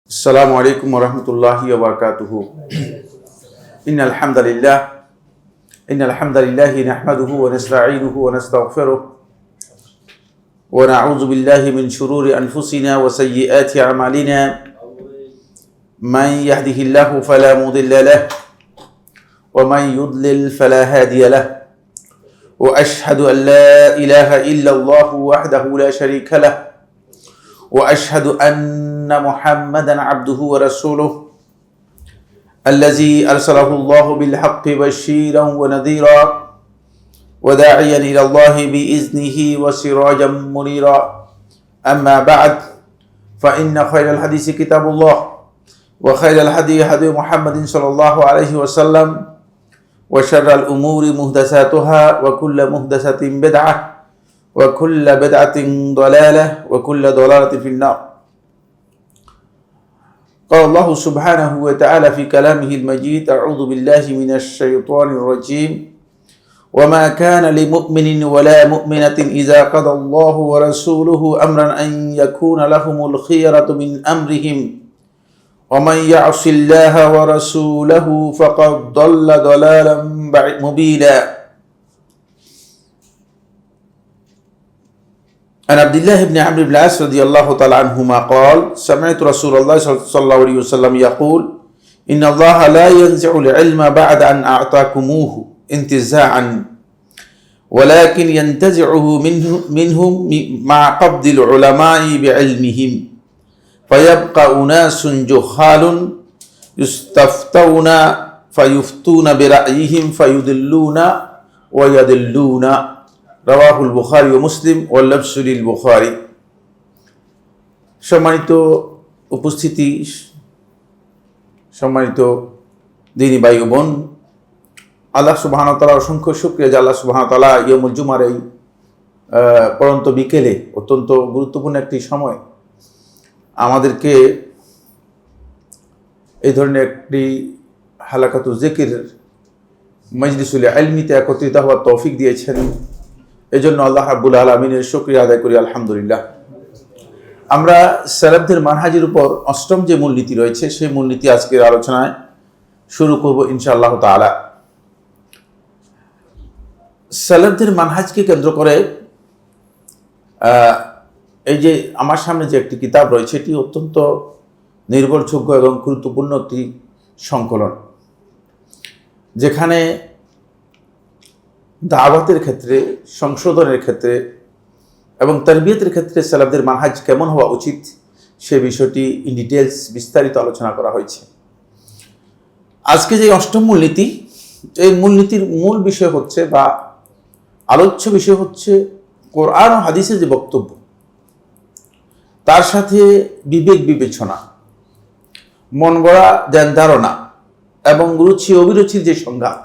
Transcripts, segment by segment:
السلام عليكم ورحمة الله وبركاته. إن الحمد لله نحمده ونستعينه ونستغفره ونعوذ بالله من شرور أنفسنا وسيئات أعمالنا. من يهده الله فلا مضل له ومن يضلل فلا هادي له وأشهد أن لا إله إلا الله وحده لا شريك له وأشهد أن محمدا عبده ورسوله الذي أرسله الله بالحق بشيرا ونذيرا وداعيا إلى الله بإذنه وسراجا منيرا. أما بعد فإن خير الحديث كتاب الله وخير الهدي هدي محمد صلى الله عليه وسلم وشر الأمور محدثاتها وكل محدثة بدعة وكل بدعة ضلالة وكل ضلالة في النار. قال الله سبحانه وتعالى في كلامه المجيد: أعوذ بالله من الشيطان الرجيم وما كان لمؤمن ولا مؤمنة إذا قضى الله ورسوله أمرا أن يكون لهم الخيرة من أمرهم ومن يعص الله ورسوله فقد ضل ضلالا مبينا. عن عبد الله بن عمرو بن العاص رضي الله تعالى عنهما قال: سمعت رسول الله صلى الله عليه وسلم يقول: إن الله لا ينزع العلم بعد أن أعطاكموه انتزاعا ولكن ينتزعه منهم مع قبض العلماء بعلمهم فيبقى أناس جهال يستفتون فيفتون برأيهم فيضلون ويضلون. রাওয়াহুল বুখারী ও মুসলিম ওয়াল লাফযু লিল বুখারী। সম্মানিত উপস্থিতি, সম্মানিত দিনী ভাই ও বোন, আল্লাহ সুবহানাহু ওয়া তাআলার অসংখ্য শুকরিয়া যে আল্লাহ সুবহানাহু ওয়া তাআলা ইয়াউমুল জুমার এই পরন্ত বিকেলে অত্যন্ত গুরুত্বপূর্ণ একটি সময় আমাদেরকে এই ধরনের একটি হালাকাতুল যিকির মজলিসুল ইলমিতে একত্রিত হওয়ার তৌফিক দিয়েছেন। এই জন্য আল্লাহ রাব্বুল আলামিনের শুকরিয়া আদায় করি, আলহামদুলিল্লাহ। আমরা সালাফদের মানহাজের উপর অষ্টম যে মূলনীতি রয়েছে সেই মূলনীতি আজকের আলোচনায় শুরু করব ইনশাআল্লাহ তাআলা। সালাফদের মানহাজকে কেন্দ্র করে এই যে আমার সামনে যে একটি কিতাব রয়েছে এটি অত্যন্ত নির্ভরযোগ্য এবং গুরুত্বপূর্ণ একটি সংকলন, যেখানে দাওয়াতের ক্ষেত্রে, সংশোধনের ক্ষেত্রে এবং তারবিয়তের ক্ষেত্রে সালাফদের মানহাজ কেমন হওয়া উচিত সে বিষয়টি ইন ডিটেলস বিস্তারিত আলোচনা করা হয়েছে। আজকে যে অষ্টম মূলনীতি, এই মূলনীতির মূল বিষয় হচ্ছে বা আলোচ্য বিষয় হচ্ছে কোরআন ও হাদিসের যে বক্তব্য, তার সাথে বিবেক বিবেচনা, মন গড়া ধ্যান ধারণা এবং রুচি অভিরুচির যে সংঘাত,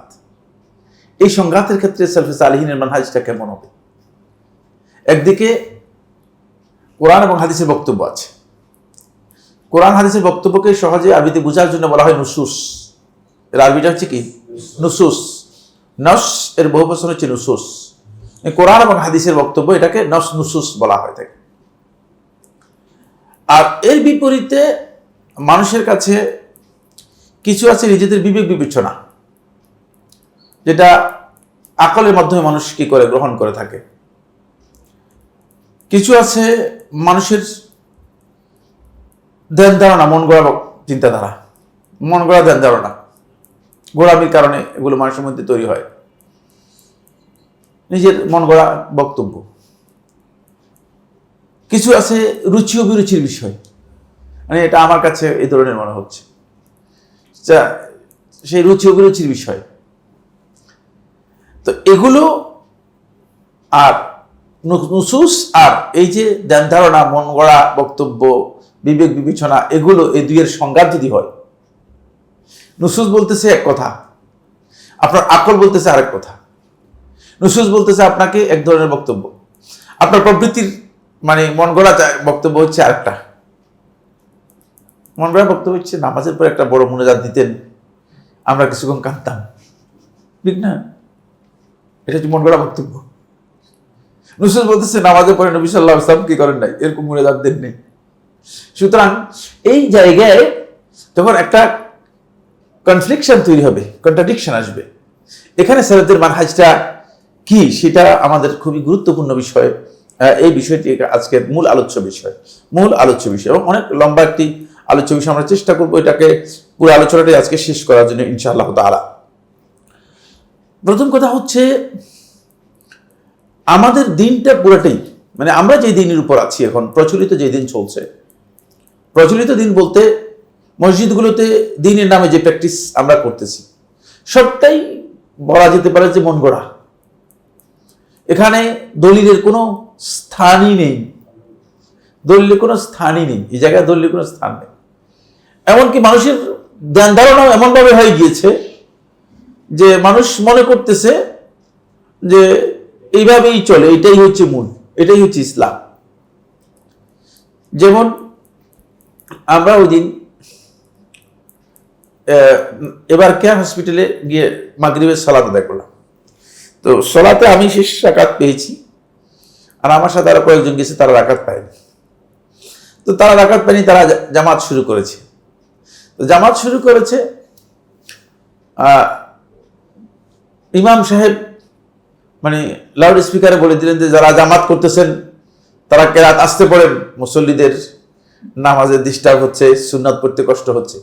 এই সংঘাতের ক্ষেত্রে সালফে সালেহিনের মানহাজটা কেমন হবে। একদিকে কোরআন এবং হাদিসের বক্তব্য আছে। কোরআন হাদিসের বক্তব্যকে সহজে আরবিতে বোঝার জন্য বলা হয় নুসুস। এর আরবিটা হচ্ছে কি? নুসুস। নস এর বহু বচন হচ্ছে নুসুস। কোরআন এবং হাদিসের বক্তব্য, এটাকে নস নুসুস বলা হয়ে থাকে। আর এর বিপরীতে মানুষের কাছে কিছু আছে নিজেদের বিবেক বিবেচনা, যেটা আকলের মাধ্যমে মানুষ কি করে গ্রহণ করে থাকে। কিছু আছে মানুষের ধ্যান ধারণা, মন গড়া চিন্তাধারা, মন গড়া ধ্যান ধারণা, গোড়ামির কারণে এগুলো মানুষের মধ্যে তৈরি হয়, নিজের মন গড়া বক্তব্য। কিছু আছে রুচি অভিরুচির বিষয়, মানে এটা আমার কাছে এই ধরনের মনে হচ্ছে, সেই রুচি অভিরুচির বিষয়। তো এগুলো আর নুসুস আর এই যে ধ্যান ধারণা, মন গড়া বক্তব্য, বিবেক বিবেচনা, এগুলো এই দুইয়ের সংঘাত যদি হয়, নুসুস বলতেছে এক কথা, আপনার আকল বলতেছে আরেক কথা। নুসুস বলতেছে আপনাকে এক ধরনের বক্তব্য, আপনার প্রবৃত্তির মানে মন গড়া বক্তব্য হচ্ছে আরেকটা। মন গড়া বক্তব্য হচ্ছে নামাজের পর একটা বড় মুনাজাত দিতেন, আমরা কিছুক্ষণ কাঁদতাম, ঠিক না? এটা হচ্ছে মন গড়া বক্তব্য। নুসুস বলতেছে নামাজের পরে নবী সাল্লাল্লাহু আলাইহি ওয়াসাল্লাম কি করেন নাই, এরকম মুনাজাত দেন নেই, সুতরাং এই জায়গায় যখন একটা কনফ্লিকশন তৈরি হবে, কন্ট্রাডিকশন আসবে, এখানে সালাতের মানহাজটা কি সেটা আমাদের খুবই গুরুত্বপূর্ণ বিষয়। এই বিষয়টি আজকের মূল আলোচ্য বিষয় এবং অনেক লম্বা একটি আলোচ্য বিষয়। আমরা চেষ্টা করবো এটাকে পুরো আলোচনাটাই আজকে শেষ করার জন্য ইনশাআল্লাহ তাআলা। প্রথম কথা হচ্ছে আমাদের দিনটা পুরোটাই, মানে আমরা যে দিনের উপর আছি এখন, প্রচলিত যে দিন চলছে, প্রচলিত দিন বলতে মসজিদগুলোতে দিনের নামে যে প্র্যাকটিস আমরা করতেছি সবটাই বলা যেতে পারে যে মন গড়া। এখানে দলিলের কোনো স্থানই নেই, এই জায়গায় দলিলের কোনো স্থান নেই। এমনকি মানুষের জ্ঞান ধারণাও এমনভাবে হয়ে গিয়েছে যে মানুষ মনে করতেছে যে এইভাবেই চলে, এটাই হচ্ছে মূল, এটাই হচ্ছে ইসলাম। যেমন আমরা ওই দিন এবার কেয়ার হসপিটালে গিয়ে মাগরিবের সালাত আদায় করলাম। তো সালাতে আমি শেষ রাকাত পেয়েছি, আর আমার সাথে আরো কয়েকজন গেছে, তারা রাকাত পায়নি। তো তারা রাকাত পায়নি, তারা জামাত শুরু করেছে। তো জামাত শুরু করেছে, ইমাম সাহেব মানে লাউড স্পিকারে বলে দিলেন যে যারা জামাত করতেছেন তারা কেরাত আসতে পড়েন, মুসল্লিদের নামাজে ডিস্টার্ব হচ্ছে, সুন্নাত পড়তে কষ্ট হচ্ছে।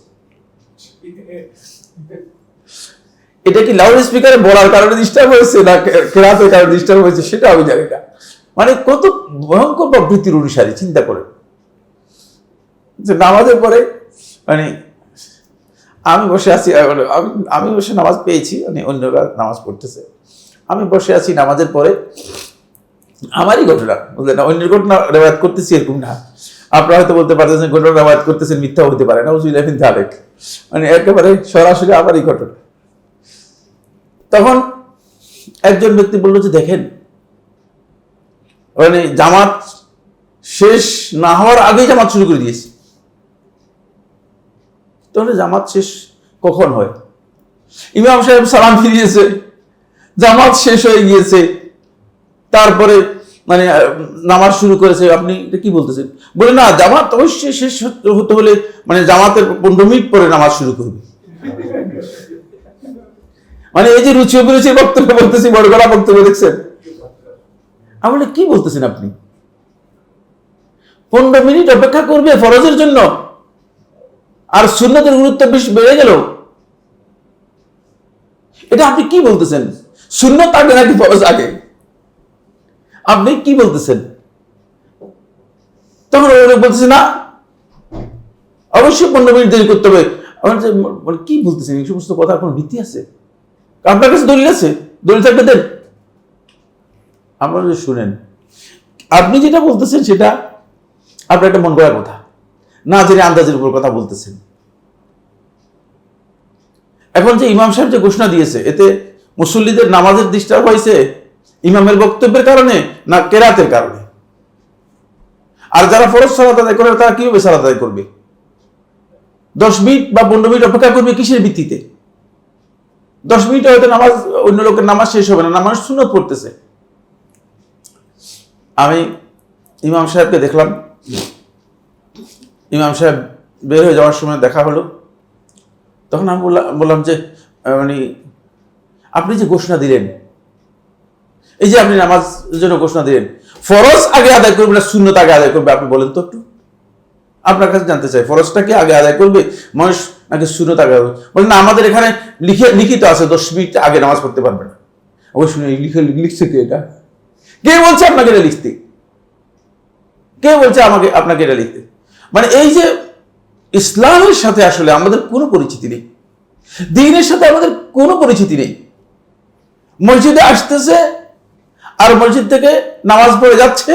এটা কি লাউড স্পিকারে বলার কারণে ডিস্টার্ব হয়েছে না কেরাতের কারণে ডিস্টার্ব হয়েছে সেটা আমি জানি না। মানে কত ভয়ঙ্কর প্রবৃত্তির অনুসারী, চিন্তা করেন যে নামাজের পরে মানে আমি বসে আছি, আমি বসে নামাজ পেয়েছি, মানে অন্যরা নামাজ পড়তেছে, আমি বসে আছি নামাজের পরে, আমারই ঘটনা, বুঝলেন না, অন্যের ঘটনা রেওয়ায়াত করতেছি এরকম না। আপনারা হয়তো বলতে পারতেছেন ঘটনা রেওয়ায়াত করতেছেন, মিথ্যা হতে পারে না, মানে একেবারে সরাসরি আমারই ঘটনা। তখন একজন ব্যক্তি বলল যে দেখেন, মানে জামাত শেষ না হওয়ার আগেই জামাত শুরু করে দিয়েছে। তাহলে জামাত শেষ কখন হয়? ইমাম সাহেব সালাম ফিরিয়েছে, জামাত শেষ হয়ে গিয়েছে, তারপরে মানে নামাজ শুরু করেছে। আপনি এটা কি বলতেছেন? বলে না, জামাত অবশ্যই শেষ হতে হলে মানে জামাতের 15 মিনিট পরে নামাজ শুরু করবে। মানে এই যে রুচি অভিরুচির বক্তব্য বলতেছি, বড় গলা বক্তব্য দেখছেন। আমি বলে কি বলতেছেন আপনি? 15 মিনিট অপেক্ষা করবে ফরজের জন্য, আর সুন্নতের গুরুত্ব বেশি বেড়ে গেল। এটা আপনি কি বলতেছেন? সুন্নত আগে নাকি ফরজ আগে? আপনি কি বলতেছেন? তখন বলতেছে না, অবশ্যই 15 মিনিট দেরি করতে হবে। কি বলতেছেন? এই সমস্ত কথা কোনো ভিত্তি আছে? আপনার কাছে দলিল আছে? দলিল থাকবে দেন। আমরা শুনেন, আপনি যেটা বলতেছেন সেটা আপনার একটা মন গড়া কথা, না জেনে আন্দাজের উপর কথা বলতেছেন। এখন যে ইমাম সাহেব যে ঘোষণা দিয়েছে, এতে মুসল্লিদের নামাজের ডিস্টার্ব হয়েছে ইমামের বক্তব্যের কারণে না কেরাতের কারণে? আর যারা ফরজ সালাত আদায় করে তারা কিভাবে সালাত আদায় করবে? 10 মিনিট বা 15 মিনিট অপেক্ষা করবে কিসের ভিত্তিতে? 10 মিনিটে হয়তো নামাজ, অন্য লোকের নামাজ শেষ হবে না, নামাজ সুন্নত পড়তেছে। আমি ইমাম সাহেবকে দেখলাম, ইমাম সাহেব বের হয়ে যাওয়ার সময় দেখা হলো। তখন আমি বললাম যে মানে আপনি যে ঘোষণা দিলেন, এই যে আপনি নামাজের জন্য ঘোষণা দিলেন, ফরজ আগে আদায় করবে না সুন্নত আগে আদায় করবে? আপনি বলেন তো একটু, আপনার কাছে জানতে চাই, ফরজটাকে আগে আদায় করবে মানুষ নাকি সুন্নত আগে আদায়? বলেন না, আমাদের এখানে লিখিত আছে 10 মিনিট আগে নামাজ পড়তে পারবে না। অবশ্যই লিখছে কে? এটা কে বলছে আপনাকে এটা লিখতে? কে বলছে আপনাকে এটা লিখতে? মানে এই যে ইসলামের সাথে আসলে আমাদের কোনো পরিচিতি নেই, দ্বীনের সাথে আমাদের কোনো পরিচিতি নেই। মসজিদে আসতেছে আর মসজিদ থেকে নামাজ পড়ে যাচ্ছে।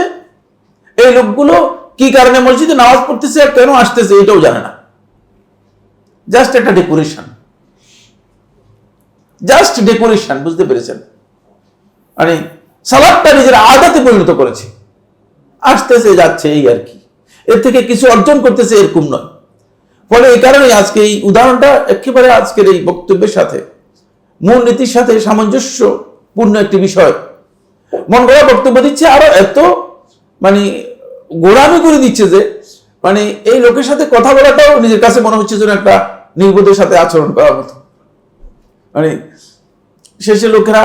এই লোকগুলো কি কারণে মসজিদে নামাজ পড়তেছে আর কেন আসতেছে এটাও জানে না। জাস্ট একটা ডেকোরেশন, বুঝতে পেরেছেন? মানে সালাদটা নিজের আদাতে পরিণত করেছে, আসতেছে যাচ্ছে, এই আর কি। এর থেকে কিছু অর্জন করতেছে এরকম নয়। ফলে এই কারণে আজকে এই উদাহরণটা একেবারে আজকের এই বক্তব্যের সাথে, মূল নীতির সাথে সামঞ্জস্যপূর্ণ একটি বিষয়। মন গড়া বক্তব্য দিচ্ছে, আরো এত মানে গোড়ামি করে দিচ্ছে যে মানে এই লোকের সাথে কথা বলাটাও নিজের কাছে মনে হচ্ছে যেন একটা নির্বোধের সাথে আচরণ করার মতো। মানে শেষে লোকেরা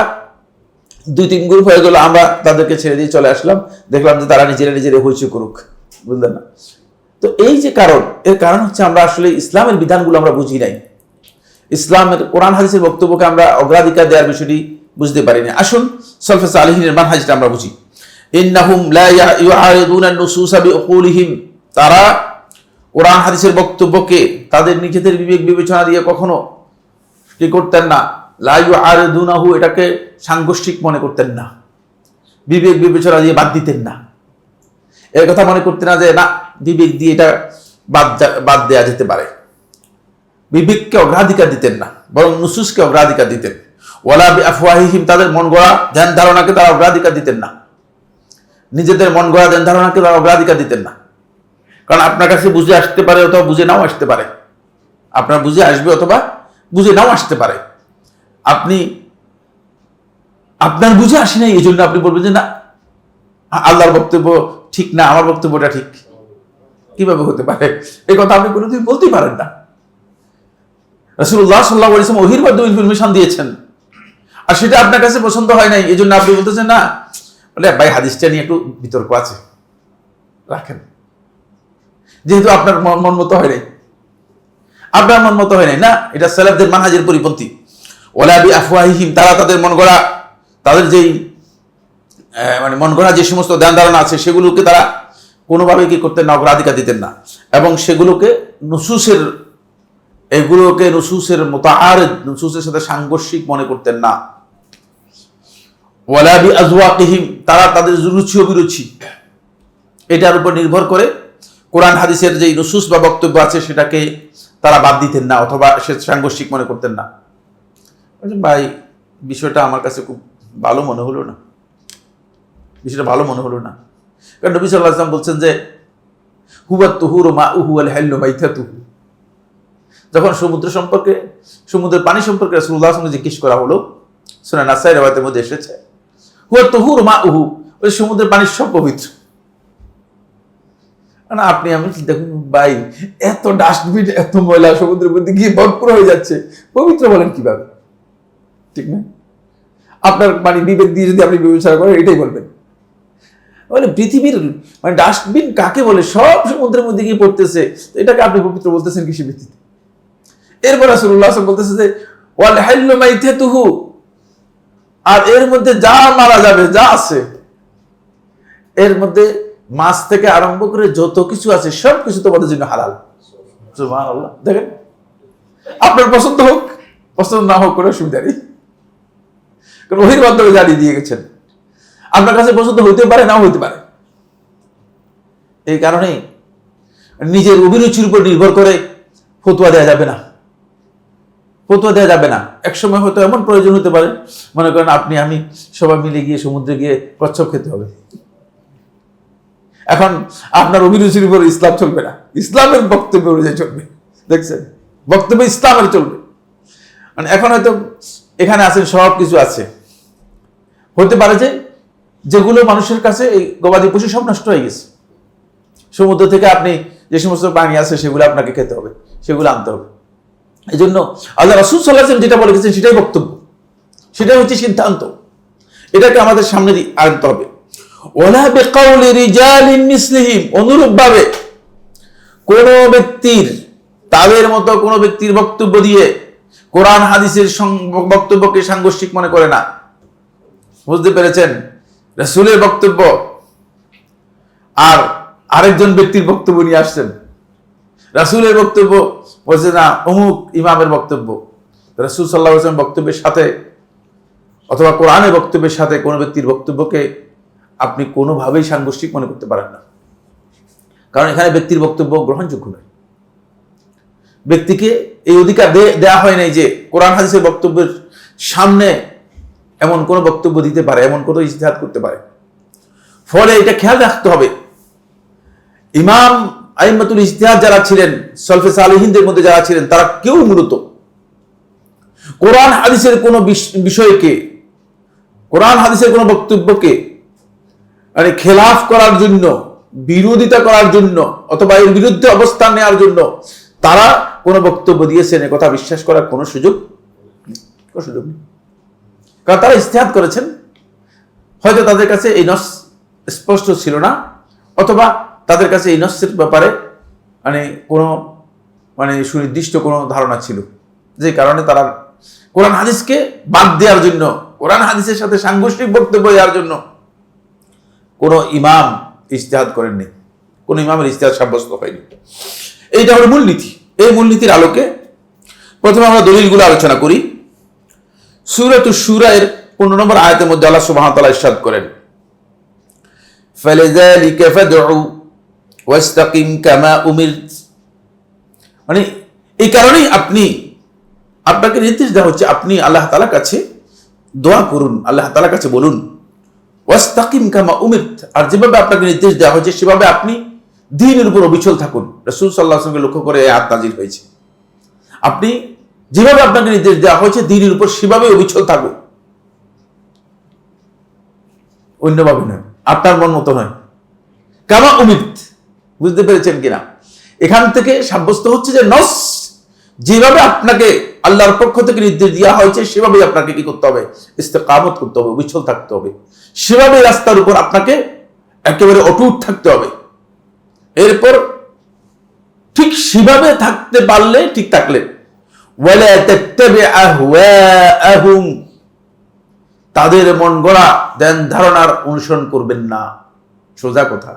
2-3 গ্রুপ হয়ে গেল, আমরা তাদেরকে ছেড়ে দিয়ে চলে আসলাম, দেখলাম যে তারা নিজেরা হইচই করুক, বুঝলেন না? তো এই যে এর কারণ হচ্ছে আমরা আসলে ইসলামের বিধানগুলো আমরা বুঝি নাই, ইসলামের কোরআন হাদিসের বক্তব্যকে আমরা অগ্রাধিকার দেওয়ার বিষয়টি বুঝতে পারিনি। আসুন সালফে সালিহিনের মানহাজটা আমরা বুঝি। ইন্নাহুম লা ইউআরিদুনা নুসুসা বিউকুলিহিম, তারা কোরআন হাদিসের বক্তব্যকে তাদের নিজেদের বিবেক বিবেচনা দিয়ে কখনো কি করতেন না, লা ইউআরিদুনাহু, এটাকে সাংঘর্ষিক মনে করতেন না, বিবেক বিবেচনা দিয়ে বাদ দিতেন না, এর কথা মনে করতেন না যে না বিবেক দিয়ে এটা বাদ দেওয়া যেতে পারে। বিবেককে অগ্রাধিকার দিতেন না, বরং নুসুসকে অগ্রাধিকার দিতেন। ওয়ালা বিআফওয়াহিহিম, তাদের মন গড়া ধ্যান ধারণাকে তারা অগ্রাধিকার দিতেন না, নিজেদের মন গড়া ধ্যান ধারণাকে তারা অগ্রাধিকার দিতেন না। কারণ আপনার কাছে বুঝে আসতে পারে অথবা বুঝে নাও আসতে পারে, আপনার বুঝে আসবে অথবা বুঝে নাও আসতে পারে। আপনার বুঝে আসে নাই, এই জন্য আপনি বলবেন যে না আল্লাহর বক্তব্য ঠিক না, আমার বক্তব্যটা ঠিক। কিভাবে হতে পারে? এই কথা আপনি কোনোদিন বলতেই পারেন না। রাসূলুল্লাহ সাল্লাল্লাহু আলাইহি ওয়াসাল্লাম ওহীর মাধ্যমে ইনফরমেশন দিয়েছেন, আর সেটা আপনার কাছে পছন্দ হয় নাই, এই জন্য আপনি বলতেছেন না বলে ভাই হাদিসটা নিয়ে একটু বিতর্ক আছে, রাখেন, যেহেতু আপনার মন মতো হয় নাই, আপনার মন মতো হয় নাই না, এটা সালাফদের মানহাজের পরিপন্থী। ওয়ালা বিআফওয়াহিহিম, তারা তাদের মন গড়া, তাদের যেই মানে মন গড়া যে সমস্ত ধ্যান ধারণা আছে সেগুলোকে তারা কোনোভাবে কি করতেন না, অগ্রাধিকার দিতেন না, এবং সেগুলোকে নুসুসের মুতাআরিদ, নুসুসের সাথে সাংঘর্ষিক মনে করতেন না। ওয়ালা বিআজওয়াকিহিম, তারা তাদের রুচি অভিরুচি এটার উপর নির্ভর করে কোরআন হাদিসের যে নুসুস বা বক্তব্য আছে সেটাকে তারা বাদ দিতেন না অথবা সে সাংঘর্ষিক মনে করতেন না। ভাই বিষয়টা আমার কাছে খুব ভালো মনে হলো না, বিষয়টা ভালো মনে হলো না। কারণ নবী সাল্লাল্লাহু আলাইহি ওয়াসাল্লাম বলছেন যে হুয়াত তুহুরু মাউহু ওয়াল হাল্লু মাইতাতুহু, যখন সমুদ্রের পানি সম্পর্কে রাসূলুল্লাহ সাল্লাল্লাহু আলাইহি ওয়াসাল্লামকে জিজ্ঞেস করা হলো, সুনান নাসাই riwayতের মধ্যে এসেছে হুয়াত তুহুরু মাউহু, ওই সমুদ্রের পানি সব পবিত্র। না আপনি আমি দেখুন ভাই, এত ডাস্টবিন এত ময়লা সমুদ্রের মধ্যে গিয়ে ভরপুর হয়ে যাচ্ছে, পবিত্র বলেন কিভাবে? ঠিক না? আপনার মানে বিবেক দিয়ে যদি আপনি বিবেচনা করেন এটাই বলবেন। মানে পৃথিবীর মানে ডাস্টবিন কাকে বলে? সব সমুদ্রের মধ্যে গিয়ে পড়তেছে, এটাকে আপনি পবিত্র বলতেছেন কিসের ভিত্তিতে? এরপর রাসূলুল্লাহ সাল্লাল্লাহু আলাইহি ওয়াসাল্লাম বলতেছে যে ওয়াল হাল্লু মাইতাতুহু, আর এর মধ্যে যা মারা যাবে, যা আছে এর মধ্যে মাছ থেকে আরম্ভ করে যত কিছু আছে সব কিছু তোমাদের জন্য হালাল। সুবহানাল্লাহ। দেখেন, আপনার পছন্দ হোক পছন্দ না হোক কোনো অসুবিধা নেই, কারণ ওহীর মাধ্যমে জানিয়ে দিয়ে গেছেন। আপনার কাছে পছন্দ হইতে পারে, নাও হইতে পারে। এই কারণে নিজের অভিরুচির উপর নির্ভর করে ফতোয়া দেওয়া যাবে না, ফতোয়া দেওয়া যাবে না। একসময় হয়তো এমন প্রয়োজন হতে পারে, মনে করেন আপনি আমি সবাই মিলে গিয়ে সমুদ্রে গিয়ে কচ্ছপ খেতে হবে, এখন আপনার অভিরুচির উপর ইসলাম চলবে না, ইসলামের বক্তব্য অনুযায়ী চলবে। দেখছেন, বক্তব্য ইসলামের চলবে। মানে এখন হয়তো এখানে আছেন, সব কিছু আছে, হতে পারে যে যেগুলো মানুষের কাছে এই গবাদি পশু সব নষ্ট হয়ে গেছে, সমুদ্র থেকে আপনি যে সমস্ত পানি আছে সেগুলো আপনাকে খেতে হবে, সেগুলো আনতে হবে। এই জন্য আল্লাহ রাসূল সাল্লাল্লাহু আলাইহি ওয়াসাল্লাম যেটা বলে গেছেন সেটাই বক্তব্য, সেটাই হচ্ছে সিদ্ধান্ত, এটাকে আমাদের সামনে আনতে হবে। ওয়ালা বিকাউলি রিজালিন মিসলিহিম, অনুরূপভাবে কোন ব্যক্তির, তাদের মতো কোন ব্যক্তির বক্তব্য দিয়ে কোরআন হাদিসের বক্তব্যকে সাংঘর্ষিক মনে করে না। বুঝতে পেরেছেন? রাসূলের বক্তব্য আর আরেকজন ব্যক্তির বক্তব্য নিয়ে আসছেন, রাসূলের বক্তব্য বলছে না অমুক ইমামের বক্তব্য। রাসূল সাল্লাল্লাহু আলাইহি ওয়াসাল্লাম বক্তব্যের সাথে অথবা কোরআনের বক্তব্যের সাথে কোনো ব্যক্তির বক্তব্যকে আপনি কোনোভাবেই সাংঘর্ষিক মনে করতে পারেন না, কারণ এখানে ব্যক্তির বক্তব্য গ্রহণযোগ্য নয়। ব্যক্তিকে এই অধিকার দেয়া হয় নাই যে কোরআন হাদিসের বক্তব্যের সামনে এমন কোনো বক্তব্য দিতে পারে, এমন কোনো ইজতিহাদ করতে পারে। ফলে এটা খেয়াল রাখতে হবে, ইমাম আইম্মাতুল ইজতিহাদ যারা ছিলেন, সালফে সালিহিনদের মধ্যে যারা ছিলেন, তারা কেউ মূলত কোরআন হাদিসের কোনো বিষয়কে, কোরআন হাদিসের কোনো বক্তব্যকে মানে খেলাফ করার জন্য বিরোধিতা করার জন্য অথবা এর বিরুদ্ধে অবস্থান নেওয়ার জন্য তারা কোনো বক্তব্য দিয়েছেন এ কথা বিশ্বাস করার কোনো সুযোগ নেই। কারণ তারা ইজতিহাদ করেছেন, হয়তো তাদের কাছে এই নস স্পষ্ট ছিল না, অথবা তাদের কাছে এই নসের ব্যাপারে কোনো সুনির্দিষ্ট কোনো ধারণা ছিল, যে কারণে তারা কোরআন হাদিসকে বাদ দেওয়ার জন্য, কোরআন হাদিসের সাথে সাংঘর্ষিক বক্তব্য দেওয়ার জন্য কোনো ইমাম ইজতিহাদ করেননি, কোনো ইমামের ইজতিহাদ সাব্যস্ত হয়নি। এইটা হলো মূলনীতি। এই মূলনীতির আলোকে প্রথমে আমরা দলিলগুলো আলোচনা করি। সূরাতুশ শূরা এর 15 নম্বর আয়াতের মধ্যে আল্লাহ সুবহানাহু ওয়া তাআলা ইরশাদ করেন, ফালিযালিকা ফাদউ ওয়াস্তাকিম কামা উমিরত, এই কারণেই আপনাকে নির্দেশ দেওয়া হচ্ছে আপনি আল্লাহ তাআলার কাছে দোয়া করুন, আল্লাহ তাআলার কাছে বলুন, ওয়াস্তাকিম কামা উমিরত, আর যেভাবে আপনাকে নির্দেশ দেওয়া হয়েছে সেভাবে আপনি দ্বীনের উপর অবিচল থাকুন। রাসূল সাল্লাল্লাহু আলাইহি ওয়াসাল্লামকে লক্ষ্য করে এই আয়াত নাযিল হয়েছে। আপনি যেভাবে আপনাকে নির্দেশ দেওয়া হয়েছে দ্বীনের উপর সেভাবে অবিচল থাকুন, অন্যভাবে নয়, আপনার মন মতো নয়। কামা উমিরত, বুঝতে পেরেছেন কিনা? এখান থেকে সাব্যস্ত হচ্ছে যে নস যেভাবে আপনাকে আল্লাহর পক্ষ থেকে নির্দেশ দেওয়া হয়েছে সেভাবেই আপনাকে কি করতে হবে? ইস্তেকামত করতে হবে, অবিচল থাকতে হবে, সেভাবে রাস্তার উপর আপনাকে একেবারে অটুট থাকতে হবে। এরপর ঠিক সেভাবে থাকতে পারলে ঠিক থাকলে, ওয়ালা তাত্তাবি আহওয়াআহুম, তাদের মন গড়া ধ্যান ধারণার অনুসরণ করবেন না। সোজা কথা।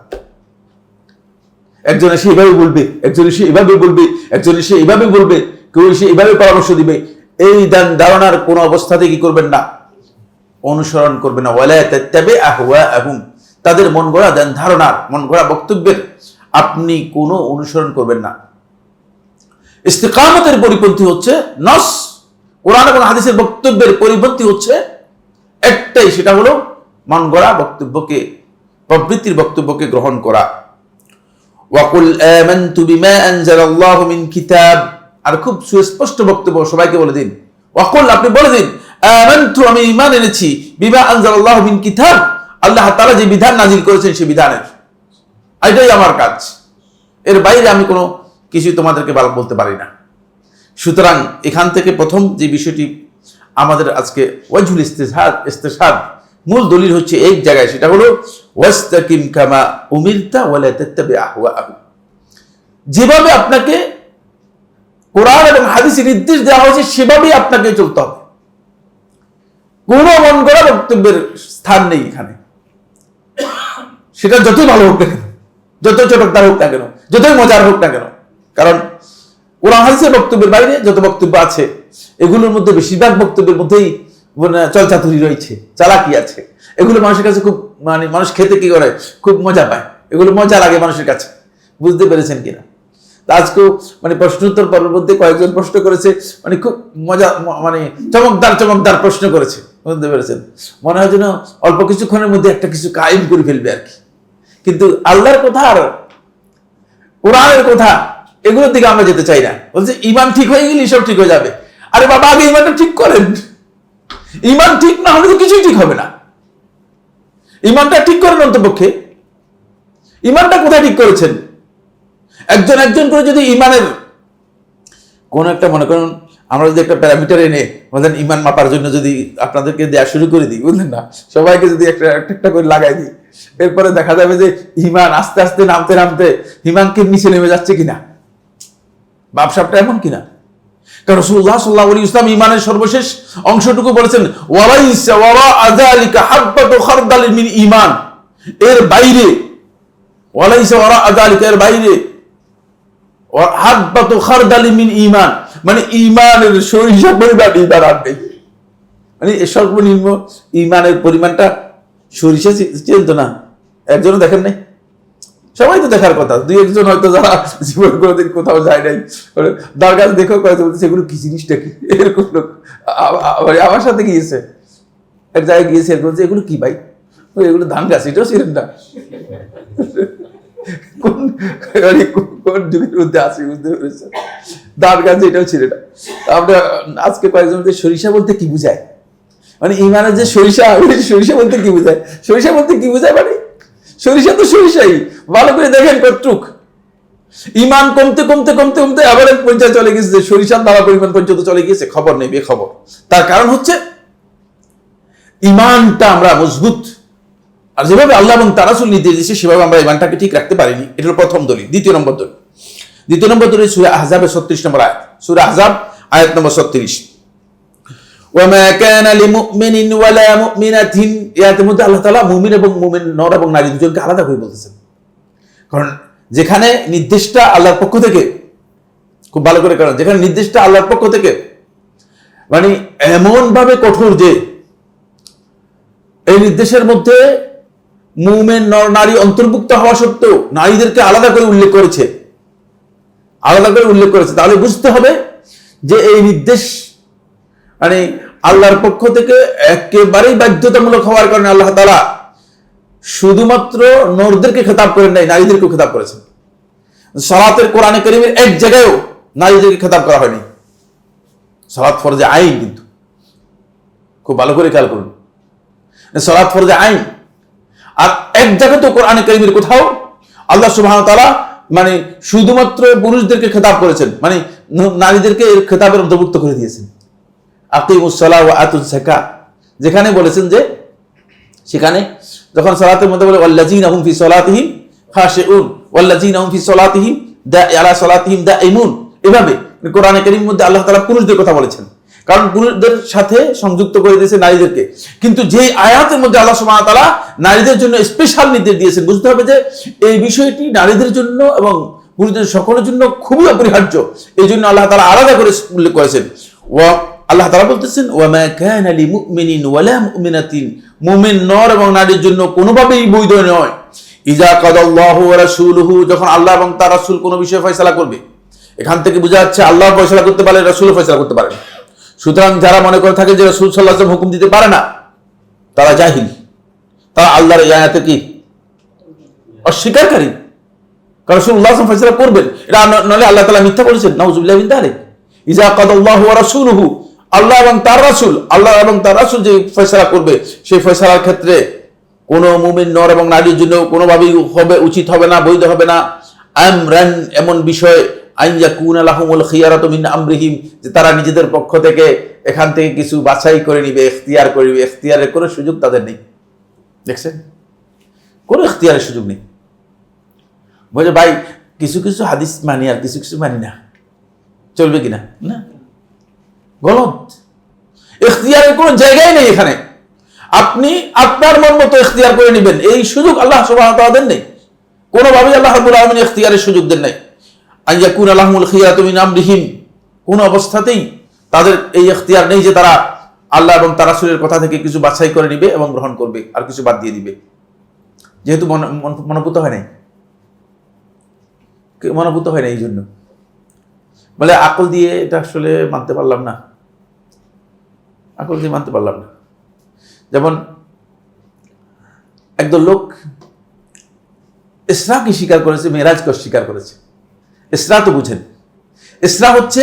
একজন এসে এভাবে বলবে, একজন এসে এভাবে বলবে, একজন এসে এভাবে বলবে, কেউ এসে এভাবে পরামর্শ দিবে, এই ধ্যান ধারণার কোন অবস্থাতে কি করবেন না? অনুসরণ করবেন না। ওয়ালা তাত্তাবি আহওয়াআহুম, তাদের মন গড়া ধ্যান ধারণার, মন গড়া বক্তব্যের আপনি কোনো অনুসরণ করবেন না। ইস্তিকামতের পরিপন্থী হচ্ছে নস, কোরআন এবং হাদিসের বক্তব্যের পরিপন্থী হচ্ছে একটাই, সেটা হলো মন গড়া বক্তব্যকে, প্রবৃত্তির বক্তব্যকে গ্রহণ করা। ওয়াকুল আমানতু বিমা আনজালাল্লাহু মিন কিতাব, আর খুব সুস্পষ্ট বক্তব্য সবাইকে বলে দিন। ওয়াকুল, আপনি বলে দিন, আমানতু, আমি ঈমান এনেছি, বিমা আনজালাল্লাহু মিন কিতাব, আল্লাহ তাআলা যে বিধান নাযিল করেছেন সেই বিধানের, এটাই আমার কাজ, এর বাইরে আমি কোনো কিছু তোমাদেরকে বলতে পারি না। সুতরাং এখান থেকে প্রথম যে বিষয়টি আমাদের আজকে ওয়াজহুল ইস্তিশহাদ মূল দলিল হচ্ছে এক জায়গায়, সেটা হলো ওয়াস্তাকিম কামা উমিরতা ওয়ালা তাত্তাবি আহওয়াআহুম, যেভাবে আপনাকে কোরআন এবং হাদিসে নির্দেশ দেওয়া হয়েছে সেভাবেই আপনাকে চলতে হবে। কোনো মন গড়া বক্তব্যের স্থান নেই এখানে, সেটা যতই ভালো হোক না কেন, যতই চটকদার হোক না কেন, যতই মজার হোক না কেন, কারণ কোরআন হাদিসের বক্তব্যের বাইরে যত বক্তব্য আছে এগুলোর মধ্যে বেশিরভাগ বক্তব্যের মধ্যেই চলচাতুরি রয়েছে, চালাকি আছে। এগুলো মানুষের কাছে খুব মানুষ খেতে কি করে, খুব মজা পায়, এগুলো মজা লাগে মানুষের কাছে। বুঝতে পেরেছেন কিনা? আজকেও প্রশ্নোত্তর পর্বের মধ্যে কয়েকজন প্রশ্ন করেছে, খুব মজা, চমকদার প্রশ্ন করেছে, বুঝতে পেরেছেন? মনে হয় যেন অল্প কিছুক্ষণের মধ্যে একটা কিছু কায়েম করে ফেলবে আর কি। কিন্তু আল্লাহর কথা আর কোরআনের কথা এগুলোর দিকে আমরা যেতে চাই না। বলছে ঈমান ঠিক হয়ে গেলে সব ঠিক হয়ে যাবে। আরে বাবা, আগে ঈমানটা ঠিক করেন। ঈমান ঠিক না হলে তো কিছুই ঠিক হবে না। ঈমানটা ঠিক করেন অন্তপক্ষে। ঈমানটা কোথায় ঠিক করেছেন? একজন করে যদি ঈমানের কোন একটা, মনে করুন আমরা যদি একটা প্যারামিটার এনে বলেন ঈমান মাপার জন্য যদি আপনাদেরকে দেয়া শুরু করে দিই, বুঝলেন না, সবাইকে যদি একটা করে লাগাই দিই, এরপরে দেখা যাবে যে ঈমান আস্তে আস্তে নামতে ঈমানকে নিচে নেমে যাচ্ছে কিনা, ব্যবসাটা এমন কিনা। কারণ রাসূলুল্লাহ সাল্লাল্লাহু আলাইহি ওয়াসাল্লাম ঈমানের সর্বশেষ অংশটুকু বলেছেন, ওয়ালাইসা ওয়ারা আযালিকা হাব্বাতু খারদাল মিন ঈমান, এর বাইরে, ওয়ালাইসা ওয়ারা আযালিকা, এর বাইরে হাব্বাতু খারদাল মিন ঈমান, ঈমানের সরিষা পরিমাণ ঈমান আর নেই। সর্বনিম্ন ঈমানের পরিমাণটা সরিষা চিনত না, একজনও দেখেন নাই। সবাই তো দেখার কথা, দুই একজন হয়তো যারা জীবন কোনোদিন কোথাও যায় নাই, তার কাছে দেখো কয়েকজন বলতেছে এগুলো কি জিনিসটা কি, এরকম লোক আমার সাথে গিয়েছে, এক জায়গায় গিয়েছে, এরকম এগুলো কি ভাই, এগুলো ধান গাছ, এটাও ছিলেন না। কোন যুগের মধ্যে আছে, বুঝতে পেরেছেন? ধান গাছ এটাও ছিল না। আমরা আজকে কয়েকজন সরিষা বলতে কি বুঝায়, ঈমানের যে সরিষা বলতে কি বুঝায়, সরিষা বলতে কি বুঝায়, সরিষা তো সরিষাই, ভালো করে দেখেন কতটুক। ইমান কমতে কমতে কমতে কমতে আবার এক পর্যায়ে চলে গেছে যে সরিষার দাওয়া পরিমাণ পর্যন্ত চলে গিয়েছে, খবর নেই, বেখবর। তার কারণ হচ্ছে ইমানটা আমরা মজবুত, আর যেভাবে আল্লাহ এবং তার রাসূল নির্দেশ দিয়েছে সেভাবে আমরা ইমানটাকে ঠিক রাখতে পারিনি। এটা প্রথম দলিল। দ্বিতীয় নম্বর দলিল সূরা আহজাবের 36 নম্বর আয়াত, সূরা আহজাব আয়াত নম্বর 36। ওয়ামা কানা লিমুমিনিন ওয়ালা মুমিনাতিন, এর মধ্যে আল্লাহ তাআলা মুমিন এবং মুমিন নর এবং নারী দুজনকে আলাদা করে বলতেছেন। কারণ যেখানে নির্দেশটা আল্লাহর পক্ষ থেকে, খুব ভালো করে কারণ যেখানে নির্দেশটা আল্লাহর পক্ষ থেকে মানে এমন ভাবে কঠোর যে এই নির্দেশের মধ্যে মুমিন নর নারী অন্তর্ভুক্ত হওয়া সত্ত্বেও নারীদেরকে আলাদা করে উল্লেখ করেছে, তাহলে বুঝতে হবে যে এই নির্দেশ মানে আল্লাহর পক্ষ থেকে একেবারেই বাধ্যতামূলক হওয়ার কারণে আল্লাহ তাআলা শুধুমাত্র নরদেরকে খেতাব করেন নাই, নারীদেরকেও খেতাব করেছেন। সালাতের কোরআনে কারীমের এক জায়গায়ও নারীদেরকে খেতাব করা হয়নি। সালাত ফরজে আইন, কিন্তু খুব ভালো করে খেয়াল করুন, সালাত ফরজে আইন। আর এক জায়গায় তো কোরআনে কারীমের কোথাও আল্লাহ সুবহানাহু ওয়া তাআলা মানে শুধুমাত্র পুরুষদেরকে খেতাব করেছেন, মানে নারীদেরকে এর খেতাবের অন্তর্ভুক্ত করে দিয়েছেন। আকিমুস সালাহ ওয়া আতুজ যাকাত, যেখানে বলেছেন যে সেখানে যখন সালাতের মধ্যে বলে ওয়াল্লাযীনা হুম ফি সালাতিহিম খাশিউন ওয়াল্লাযীনা হুম ফি সালাতিহিম আলা সালাতিহিম দাঈমুন, এভাবে কোরআনে কারীমের মধ্যে আল্লাহ তাআলা পুরুষদের কথা বলেছেন, কারণ পুরুষদের সাথে সংযুক্ত করে দিয়েছে নারীদেরকে। কিন্তু যে আয়াতের মধ্যে আল্লাহ সুবহানাহু ওয়া তাআলা নারীদের জন্য স্পেশাল নির্দেশ দিয়েছেন, বুঝতে হবে যে এই বিষয়টি নারীদের জন্য এবং পুরুষদের সকলের জন্য খুবই অপরিহার্য। এই জন্য আল্লাহ তাআলা আলাদা করে উল্লেখ করেছেন। আল্লাহ তাআলা বলতেছেন ওয়ামা কানা লিমুমিনিন ওয়ালা মুমিনাতিন, মুমিন নর এবং নারীর জন্য কোনোভাবেই বৈধ নয় ইজা কাদাল্লাহু ওয়া রাসূলুহু, যখন আল্লাহ এবং তার রাসূল কোনো বিষয়ে ফয়সালা করবে। এখান থেকে বোঝা যাচ্ছে আল্লাহ ফয়সালা করতে পারে, রাসূলও ফয়সালা করতে পারে। সুতরাং যারা মনে করে থাকে যে রাসূল সাল্লাল্লাহু আলাইহি ওয়াসাল্লাম হুকুম দিতে পারে না, তারা জাহিল, তারা আল্লাহর এই আয়াতে কি অস্বীকারী। কারণ রাসূলুল্লাহ সাল্লাল্লাহু আলাইহি ওয়াসাল্লাম ফয়সালা করবেন, এটা নলে আল্লাহ তাআলা মিথ্যা বলেছেন, নাউযুবিল্লাহি মিন যালিক। ইজা কাদাল্লাহু ওয়া রাসূলুহু, আল্লাহ এবং তার রাসূল যে ফয়সালা করবে, সেই ফয়সালার ক্ষেত্রে কোন মুমিন নর এবং নারীর জন্য কোনোভাবেই হবে উচিত হবে না, বৈধ হবে না। আমরান, এমন বিষয় আইন ইয়াকুনা লাহুমুল খিয়ারাতু মিন আমরিহিম, যে তারা নিজেদের পক্ষ থেকে এখান থেকে কিছু বাছাই করে নিবে, ইখতিয়ার করে নিবে। ইখতিয়ারের কোনো সুযোগ তাদের নেই, দেখছেন, কোনো ইখতিয়ারের সুযোগ নেই। বলে ভাই কিছু কিছু হাদিস মানি আর কিছু কিছু মানি না, চলবে কিনা? না, গলত। ইখতিয়ারের কোনো জায়গায় নেই এখানে। আপনি আপনার মন মতো ইখতিয়ার করে নেবেন, এই সুযোগ আল্লাহ সুবহানাহু ওয়া তাআলা দেন নাই। কোনোভাবেই আল্লাহ রাব্বুল আলামিন ইখতিয়ারের সুযোগ দেন নাই। আইয়াকুনা লাহুমুল খিয়ারাতু মিন আমরিহিম, কোন অবস্থাতেই তাদের এই ইখতিয়ার নেই যে তারা আল্লাহ এবং তার রাসূলের কথা থেকে কিছু বাছাই করে নেবে এবং গ্রহণ করবে, আর কিছু বাদ দিয়ে দিবে। যেহেতু মনোভূত হয় নাই, এই জন্য বলে আকল দিয়ে এটা আসলে মানতে পারলাম না, যেমন একদল লোক ইসরাকে স্বীকার করেছে, মেরাজকে অস্বীকার করেছে। ইসরা তো বুঝেন, ইসরা হচ্ছে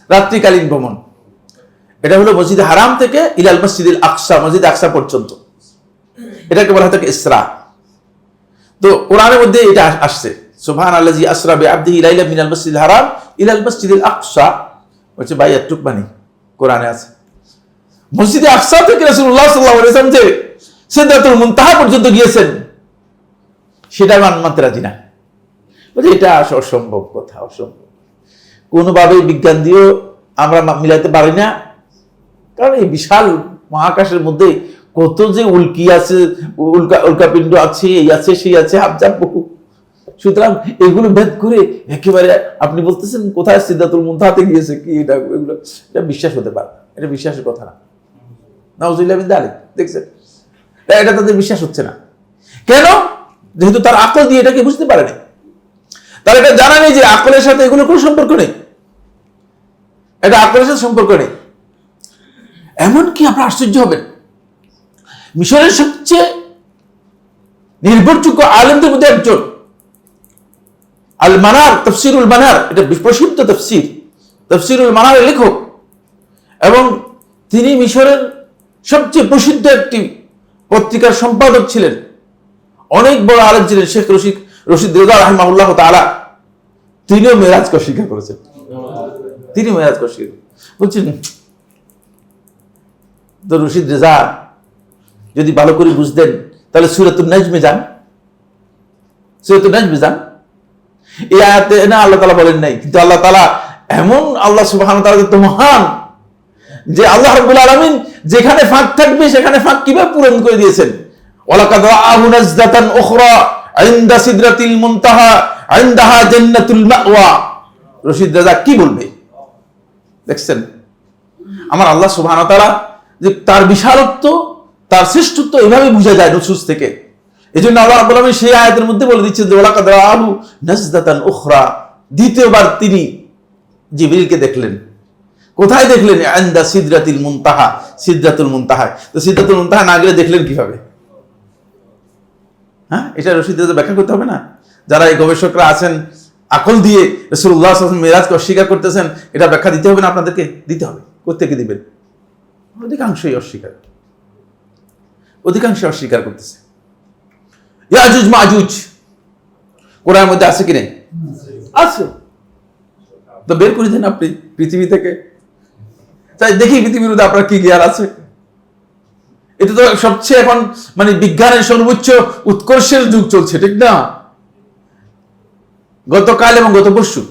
রাত্রিকালীন ভ্রমণ। এটা হলো মসজিদে হারাম থেকে ইলাল মসজিদুল আকসা, মসজিদ আকসা পর্যন্ত, এটাকে বলা হয় ইসরা। তো কোরআনের মধ্যে এটা আসছে, সুবহানাল্লাযী আসরা বিআবদিহি লাইলাম মিনাল মসজিদিল হারাম ইলাল মসজিদিল আকসা, হচ্ছে ভাই এতটুক মানে কোরআনে আছে। মসজিদে আকসা থেকে রাসূলুল্লাহ সাল্লাল্লাহু আলাইহি ওয়াসাল্লাম যে সিদরাতুল মুনতাহা পর্যন্ত গিয়েছেন, সেটা মানতে রাজি না। বলছে এটা অসম্ভব কথা, অসম্ভব, কোনোভাবেই বিজ্ঞান দিয়েও আমরা মিলাইতে পারি না। কারণ এই বিশাল মহাকাশের মধ্যে কত যে উল্কি আছে, উল্কাপিণ্ড আছে, এই আছে, সেই আছে, হাবজাব বহু। সুতরাং এগুলো ভেদ করে একেবারে আপনি বলতেছেন কোথায় সিদরাতুল মুনতাহাতে গিয়েছে, কি এটা? এগুলো এটা বিশ্বাস হতে পারে, এটা বিশ্বাসের কথা না। নাউযুবিল্লাহি মিন যালিক, দেখছেন, এটা তাদের বিশ্বাস হচ্ছে না। কেন? যেহেতু তার আকল দিয়ে এটাকে বুঝতে পারে না, তার এটা জানা নেই যে আকলের সাথে এগুলো কোনো সম্পর্ক নেই, এটা আকলের সাথে সম্পর্ক নেই। এমনকি আপনারা আশ্চর্য হবেন, মিশরের সবচেয়ে নির্ভরযোগ্য আলেমদের মধ্যে একজন, আল মানার, তাফসিরুল মানার, এটা প্রসিদ্ধ তাফসিরুল মানারের লেখক, এবং তিনি মিশরের সবচেয়ে প্রসিদ্ধ একটি পত্রিকার সম্পাদক ছিলেন, অনেক বড় আলেম ছিলেন শেখ রশিদ রেজা রাহিমাহুল্লাহ তাআলা, তিনিও মেরাজকে অস্বীকার করেছেন। তিনি মেরাজকে অস্বীকার বলছেন, তো রশিদ রেজা যদি ভালো করে বুঝতেন তাহলে সূরাতুন নাজমে যান, সূরাতুন নাজমে যান। এই আয়াতে না আল্লাহ তাআলা বলেন নাই, কিন্তু আল্লাহ তাআলা এমন, আল্লাহ সুবহানাহু ওয়া তাআলা তো মহান, যে আল্লাহ রাব্বুল আলামিন যেখানে ফাঁক থাকবে সেখানে ফাঁক কিভাবে পূরণ করে দিয়েছেন। ওয়ালাকাদ রাআহু নাজদাতান উখরা ইনদা সিদরাতিল মুনতাহা ইনদাহা জান্নাতুল মাওয়া। রশিদ রেজা কি বলবে দেখছেন? আমার আল্লাহ সুবহানাহু ওয়া তাআলা যে তার বিশালত্ব, তার শ্রেষ্ঠত্ব এভাবে বোঝা যায় নুসুস থেকে। এজন্য আল্লাহ রাব্বুল আলামিন সেই আয়াতের মধ্যে বলে দিচ্ছেন যে ওয়ালাকাদ রাআহু নাজদাতান উখরা, দ্বিতীয়বার তিনি জিবরিলকে দেখলেন। কোথায় দেখলেন? ইনদা সিদরাতিল মুনতাহা, সিদরাতুল মুনতাহা। তো সিদরাতুল মুনতাহা না গেলে দেখলেন কিভাবে? হ্যাঁ, এটা রশিদ রেজা ব্যাখ্যা করতে হবে না? যারা এই গবেষকরা আছেন আকল দিয়ে রাসূলুল্লাহ সাল্লাল্লাহু আলাইহি ওয়াসাল্লাম মেরাজকে অস্বীকার করতেছেন, এটা ব্যাখ্যা দিতে হবে না আপনাদেরকে? দিতে হবে। কোত্থেকে দিবেন? অধিকাংশই অস্বীকার, অধিকাংশ অস্বীকার করতেছে। ইয়াজুজ মাজুজ কোরআনের মধ্যে আছে কি নেই? আছে। তো বের করে দেন আপনি পৃথিবী থেকে, তাই দেখি পৃথিবীর মধ্যে আপনার কি জ্ঞান আছে। এটা তো সবচেয়ে এখন মানে বিজ্ঞানের সর্বোচ্চ উৎকর্ষের যুগ চলছে, ঠিক না? গতকাল এবং গত পরশু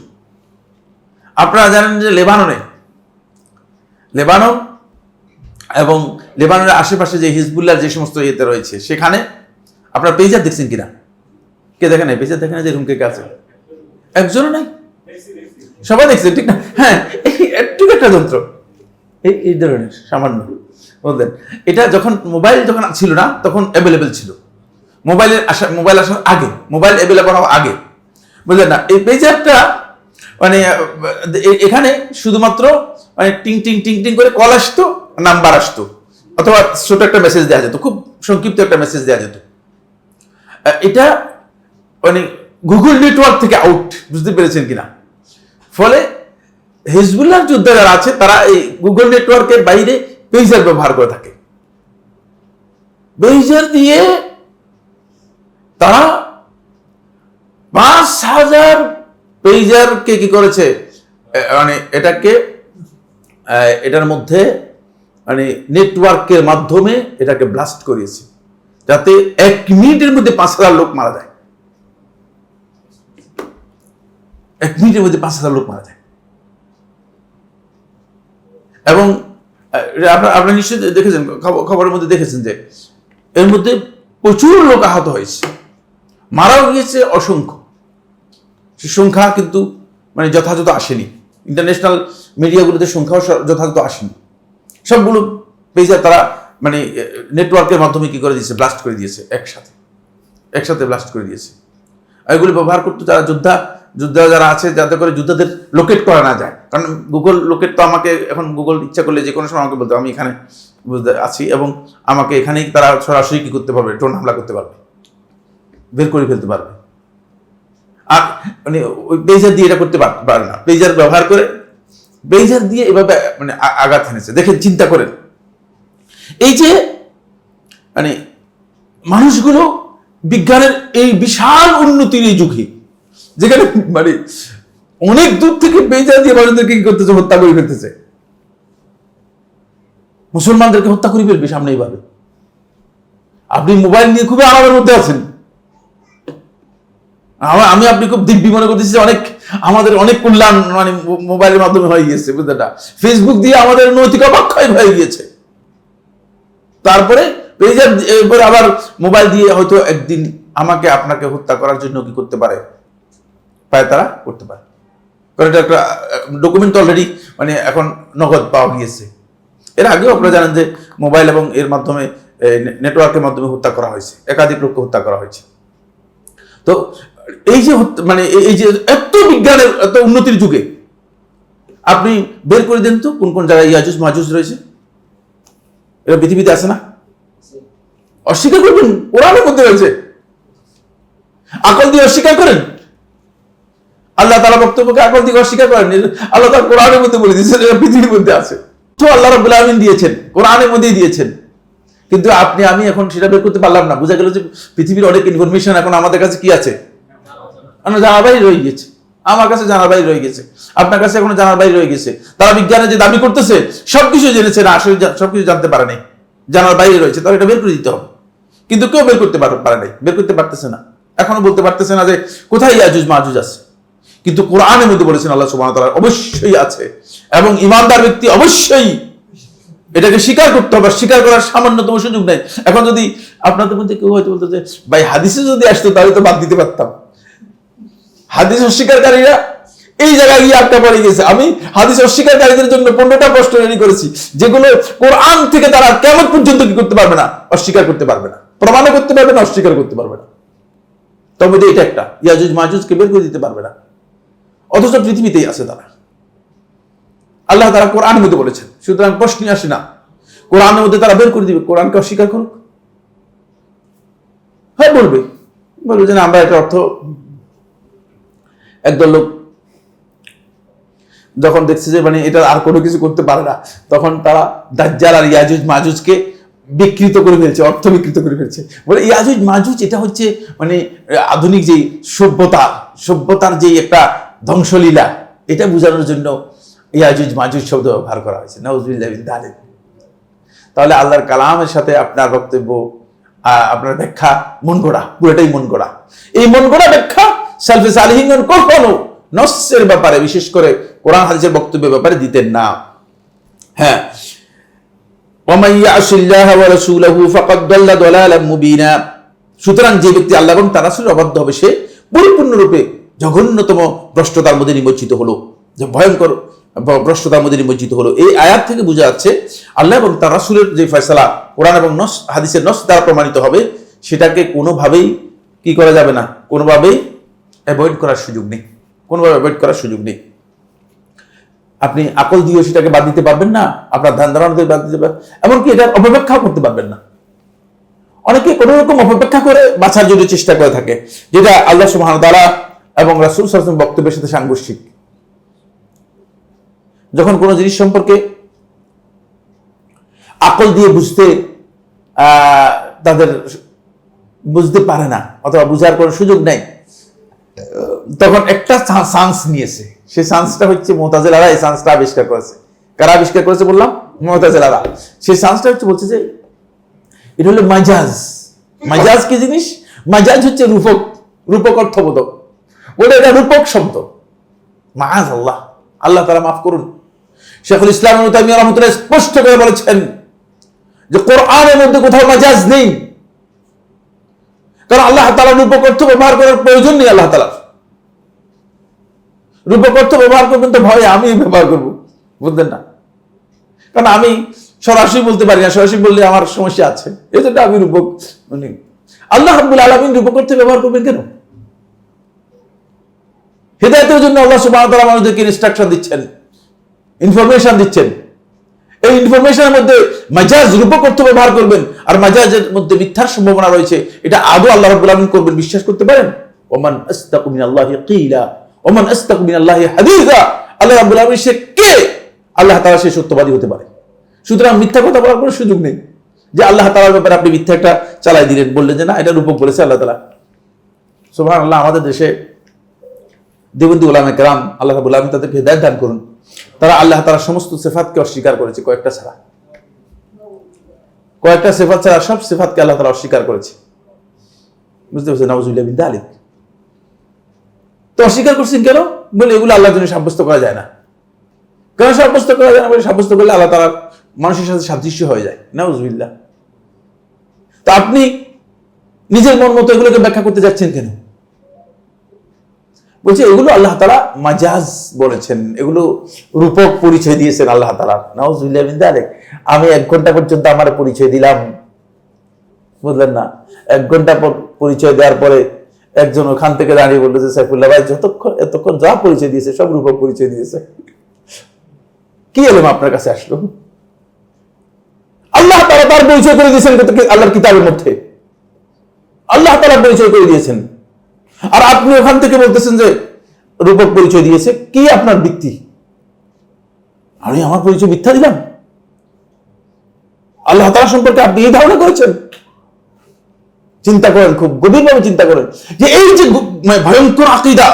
আপনারা জানেন যে লেবানন এবং লেবাননের আশেপাশে যে হিজবুল্লাহ যে সমস্ত ইয়েতে রয়েছে, সেখানে আপনার পেজার দেখছেন কিনা? কে দেখে নাই? পেজার দেখে না যে রুম কে আছে? একজনও নাই, সবাই দেখছেন, ঠিক না? হ্যাঁ, একটু একটা যন্ত্র এই ধরনের সামান্য, বুঝলেন? এটা যখন মোবাইল যখন ছিল না তখন অ্যাভেলেবেল ছিল, মোবাইল আসার আগে, মোবাইল অ্যাভেলেবল হওয়ার আগে, বুঝলেন না? এই পেজারটা মানে এখানে শুধুমাত্র মানে টিং টিং টিং টিং করে কল আসতো, নাম্বার আসতো, অথবা ছোট একটা মেসেজ দেওয়া যেত, খুব সংক্ষিপ্ত একটা মেসেজ দেওয়া যেত। এটা মানে গুগল নেটওয়ার্ক থেকে আউট, বুঝতে পেরেছেন কিনা? ফলে হিজবুল্লাহ যোদ্ধা যারা আছে তারা এই গুগল নেটওয়ার্কের বাইরে পেজার ব্যবহার করে থাকে। পেজার দিয়ে তারা ৫,০০০ পেজারকে কি করেছে, মানে এটার মধ্যে মানে নেটওয়ার্কের মাধ্যমে এটাকে ব্লাস্ট করিয়েছে, যাতে ১ মিনিটের মধ্যে ৫,০০০ লোক মারা যায়। ১ মিনিটের মধ্যে ৫,০০০ লোক মারা যায়। এবং আপনারা নিশ্চয়ই দেখেছেন, খবরের মধ্যে দেখেছেন যে এর মধ্যে প্রচুর লোক আহত হয়েছে, মারাও গিয়েছে অসংখ্য। সে সংখ্যা কিন্তু মানে যথাযথ আসেনি, ইন্টারন্যাশনাল মিডিয়াগুলোতে সংখ্যাও যথাযথ আসেনি। সবগুলো পেজার তারা মানে নেটওয়ার্কের মাধ্যমে কি করে দিয়েছে, ব্লাস্ট করে দিয়েছে, একসাথে ব্লাস্ট করে দিয়েছে। এগুলি ব্যবহার করতে যারা যোদ্ধা যারা আছে, যাতে করে যোদ্ধাদের লোকেট করা না যায়। কারণ গুগল লোকেট তো আমাকে এখন গুগল ইচ্ছা করলে যে কোনো সময় আমাকে বলতে আমি এখানে আছি এবং আমাকে এখানেই তারা সরাসরি কি করতে পারবে, ড্রোন হামলা করতে পারবে, বের করে ফেলতে পারবে। আর মানে ওই পেজার দিয়ে এটা করতে পারে না, পেজার ব্যবহার করে পেজার দিয়ে এভাবে মানে আঘাত এনেছে। দেখেন, চিন্তা করেন, এই যে মানে মানুষগুলো বিজ্ঞানের এই বিশাল উন্নতির এই যুগে, যেখানে মানে অনেক দূর থেকে পেজার দিয়ে মানুষদেরকে কি করতেছে, হত্যা করে ফেলতেছে। মুসলমানদেরকে হত্যা করে ফেলবে সামনে এইভাবে। আপনি মোবাইল নিয়ে খুবই আরামের মধ্যে আছেন, আমি আপনি খুব দিব্যি মনে করতেছি, আমাদের অনেক কল্যাণ মানে মোবাইলের মাধ্যমে হয়ে গিয়েছে, বুঝলেন না? ফেসবুক দিয়ে আমাদের নৈতিক অবক্ষয় হয়ে গিয়েছে। তারপরে পেজার এরপরে আবার মোবাইল দিয়ে হয়তো একদিন আমাকে আপনাকে হত্যা করার জন্য কি করতে পারে, তারা করতে পারে। কারণ এটা একটা ডকুমেন্ট অলরেডি মানে এখন নগদ পাওয়া গিয়েছে। এর আগেও আপনারা জানেন যে মোবাইল এবং এর মাধ্যমে নেটওয়ার্কের মাধ্যমে হত্যা করা হয়েছে, একাধিক লোককে হত্যা করা হয়েছে। তো এই যে মানে এই যে এত বিজ্ঞানের এত উন্নতির যুগে আপনি বের করে দেন তো কোন কোন জায়গায় ইয়াজুজ মাজুজ রয়েছে, এটা পৃথিবীতে আছে না? অস্বীকার করবেন? কোরআনের মধ্যে রয়েছে, আকল দিয়ে অস্বীকার করেন। আল্লাহ তাআলা বক্তব্যকে আকল দিয়ে অস্বীকার করেন। আল্লাহ তাআলা কোরআনের মধ্যে বলে দিয়েছেন এটা পৃথিবীর মধ্যে আছে। তো আল্লাহ রাব্বুল আলামিন দিয়েছেন, কোরআনের মধ্যেই দিয়েছেন। কিন্তু আমি এখন সেটা বের করতে পারলাম না। বোঝা গেল যে পৃথিবীর অনেক ইনফরমেশন এখন আমাদের কাছে কি আছে, জানার বাইরে রয়ে গেছে। আমার কাছে জানার বাইরে রয়ে গেছে, আপনার কাছে এখনো জানার বাইরে রয়ে গেছে। তারা বিজ্ঞানে যে দাবি করতেছে সবকিছু জেনেছে, না আসলে সবকিছু জানতে পারে নাই, জানার বাইরে রয়েছে, তাহলে এটা বের করে দিতে হবে। কিন্তু কেউ বের করতে পারে নাই, বের করতে পারতেছে না, এখনো বলতে পারতেছে না যে কোথায় ইয়াজুজ মাজুজ আছে। কিন্তু কোরআনের মধ্যে বলেছেন আল্লাহ সুবহানাহু ওয়া তাআলা অবশ্যই আছে, এবং ঈমানদার ব্যক্তি অবশ্যই এটাকে স্বীকার করতে হবে। স্বীকার করার সামান্যতম সুযোগ নেই। এখন যদি আপনাদের মধ্যে কেউ হয়তো বলতো যে ভাই হাদিসে যদি আসতো তাহলে তো বাদ দিতে পারতাম। হাদিস অস্বীকারীরা এই জায়গায় গিয়ে আটকা পড়ে গেছে। আমি হাদিস অস্বীকারীদের জন্য 15টা প্রশ্ন রেডি করেছি, যেগুলো কোরআন থেকে তারা কিয়ামত পর্যন্ত কি করতে পারবে না, অস্বীকার করতে পারবে না, প্রমাণও করতে পারবে না, অস্বীকার করতে পারবে না। তবে এটা একটা, ইয়াজুজ মাজুজকে বের করে দিতে পারবে না, অথচ পৃথিবীতেই আছে তারা। আল্লাহ তারা কোরআনের মধ্যে বলেছেন, সুতরাং প্রশ্নই আসে না। কোরআনের মধ্যে তারা বের করে দিবে, কোরআনকে অস্বীকার করুক। হ্যাঁ বলবে যে না, আমরা একটা অর্থ, একদল লোক যখন দেখছে যে মানে এটা আর কোনো কিছু করতে পারে না, তখন তারা দাজ্জাল আর ইয়াজুজ মাজুজকে বিকৃত করে ফেলছে, অর্থ বিকৃত করে ফেলছে। বলে ইয়াজুজ মাজুজ এটা হচ্ছে মানে আধুনিক যে সভ্যতার যে একটা ধ্বংসলীলা, এটা বোঝানোর জন্য ইয়াজুজ মাজুজ শব্দ ব্যবহার করা হয়েছে। নাউযুবিল্লাহি মিন যালিক। তাহলে আল্লাহর কালামের সাথে আপনার বক্তব্য, আপনার ব্যাখ্যা মন গড়া, পুরোটাই মন গড়া। এই মন গড়া ব্যাখ্যা সালফে সালিহিনগণ কখনো নসের ব্যাপারে, বিশেষ করে কোরআন হাদিসের বক্তব্যের ব্যাপারে দিতেন না। হ্যাঁ, ওয়া মান ইয়াসিল্লাহ ওয়া রাসূলহু ফাকাদ দাল্লা দালালাম মুবিনা। সুতরাং যে ব্যক্তি আল্লাহ এবং তার রাসূলের অবাধ্য হবে, সে পরিপূর্ণরূপে জঘন্যতম ভ্রষ্টতার মধ্যে নিমজ্জিত হলো, যে ভয়ঙ্কর ভ্রষ্টতার মধ্যে নিমজ্জিত হলো। এই আয়াত থেকে বোঝা যাচ্ছে আল্লাহ এবং তার রাসূলের যে ফয়সালা কোরআন এবং নস হাদিসের নস দ্বারা প্রমাণিত হবে, সেটাকে কোনোভাবেই কি করা যাবে না, কোনোভাবেই অ্যাভয়েড করার সুযোগ নেই, কোনোভাবে অ্যাভয়েড করার সুযোগ নেই। আপনি আকল দিয়ে সেটাকে বাদ দিতে পারবেন না, আপনার ধ্যান ধারণা দিয়ে বাদ দিতে পারবেন, এমনকি এটার অপব্যাখ্যাও করতে পারবেন না। অনেকে কোনো রকম অপব্যাখ্যা করে বাঁচার জন্য চেষ্টা করে থাকে, যেটা আল্লাহ সুবহানাহু ওয়া তাআলা এবং রাসূল সাল্লাল্লাহু আলাইহি ওয়াসাল্লাম বক্তব্যের সাথে সাংঘর্ষিক। যখন কোনো জিনিস সম্পর্কে আকল দিয়ে তাদের বুঝতে পারে না, অথবা বুঝার কোনো সুযোগ নেই, তখন একটা চান্স নিয়েছে। সেই চান্সটা হচ্ছে মুতাজিলারা এই চান্সটা আবিষ্কার করেছে। কারা আবিষ্কার করেছে বললাম? মুতাজিলারা। সেই চান্সটা হচ্ছে বলছে যে এটা হলো মাজাজ। মাজাজ কি জিনিস? মাজাজ হচ্ছে রূপক অর্থবোধক। বলে এটা রূপক শব্দ। মাআযাল্লাহ, আল্লাহ তাআলা মাফ করুন। শাইখুল ইসলাম ইবনে তাইমিয়া রাহমাতুল্লাহ স্পষ্ট করে বলেছেন যে কোরআনের মধ্যে কোথাও মাজাজ নেই, কারণ আল্লাহ তাআলা রূপক অর্থ ব্যবহার করার প্রয়োজন নেই। আল্লাহ তাআলা রূপক অর্থ ব্যবহার করবেন তো ভয়ে আমি ব্যবহার করবো, বুঝলেন না? কারণ আমি সরাসরি বলতে পারি না, সরাসরি বললে আমার সমস্যা আছে, এই জন্য আমি রূপক মানে আল্লাহ রাব্বুল আলামিন রূপক অর্থে ব্যবহার করবেন কেন? হিদায়াতের জন্য আল্লাহ সুবহানাহু ওয়া তাআলা মানুষদেরকে ইনস্ট্রাকশন দিচ্ছেন, ইনফরমেশন দিচ্ছেন। এই ইনফরমেশনের মধ্যে মাজাজ রূপক অর্থ ব্যবহার করবেন, আর মাজাজের মধ্যে মিথ্যার সম্ভাবনা রয়েছে, এটা আদৌ আল্লাহ রাব্বুল আলামিন করবেন বিশ্বাস করতে পারেন? ওমান আসতাকু মিনাল্লাহি কিলা ওমান আসতাকু মিনাল্লাহি হাদিসা। আল্লাহ রাব্বুল আলামিন সে কে? আল্লাহ তাআলা সে সত্যবাদী হতে পারে। সুতরাং মিথ্যা কথা বলার কোনো সুযোগ নেই, যে আল্লাহ তাআলার ব্যাপারে আপনি মিথ্যা একটা চালাই দিলেন, বললেন যে না এটা রূপক বলেছে আল্লাহ তাআলা। সুবহানাল্লাহ। আমাদের দেশে দেওবন্দি উলামায়ে কেরাম, আল্লাহ রাব্বুল আলামিন তাদেরকে হিদায়াত দান করুন, তারা আল্লাহ তাআলার সমস্ত সিফাতকে অস্বীকার করেছে, কয়েকটা সিফাত ছাড়া সব সিফাতকে আল্লাহ তাআলা অস্বীকার করেছে। বুঝতে পারছেন? নাউযুবিল্লাহি মিন যালিক। তো অস্বীকার করছেন কেন? বলে এগুলো আল্লাহর জন্য সাব্যস্ত করা যায় না। কেন সাব্যস্ত করা যায় না? বলে সাব্যস্ত করলে আল্লাহ তাআলা মানুষের সাথে সাদৃশ্য হয়ে যায়। নাউযুবিল্লাহ। তো আপনি নিজের মন মতো এগুলোকে ব্যাখ্যা করতে যাচ্ছেন কেন? বলছে এগুলো আল্লাহ তাআলা মাজাজ বলেছেন, এগুলো রূপক পরিচয় দিয়েছেন আল্লাহ তাআলা। নাউযুবিল্লাহি মিন যালিক। আমি 1 ঘন্টা পর্যন্ত আমার পরিচয় দিলাম, বুঝলেন না? 1 ঘন্টা পরিচয় দেওয়ার পরে একজন ওখান থেকে দাঁড়িয়ে বললো যে সাইফুল্লাহ ভাই এতক্ষণ যা পরিচয় দিয়েছে সব রূপক পরিচয় দিয়েছে, কি এলেম আপনার কাছে আসলো? আল্লাহ তাআলা তার পরিচয় করে দিয়েছেন আল্লাহর কিতাবের মধ্যে, আল্লাহ তাআলা পরিচয় করে দিয়েছেন, আর আপনি ওখান থেকে বলতেছেন যে রূপক পরিচয় দিয়েছে। কি আপনার ভিত্তি? আমি আমার পরিচয় মিথ্যা দিলাম? আল্লাহ তাআলা সম্পর্কে আপনি এই ধারণা করেছেন? চিন্তা করেন, খুব গভীরভাবে চিন্তা করেন যে এই যে ভয়ঙ্কর আকীদা,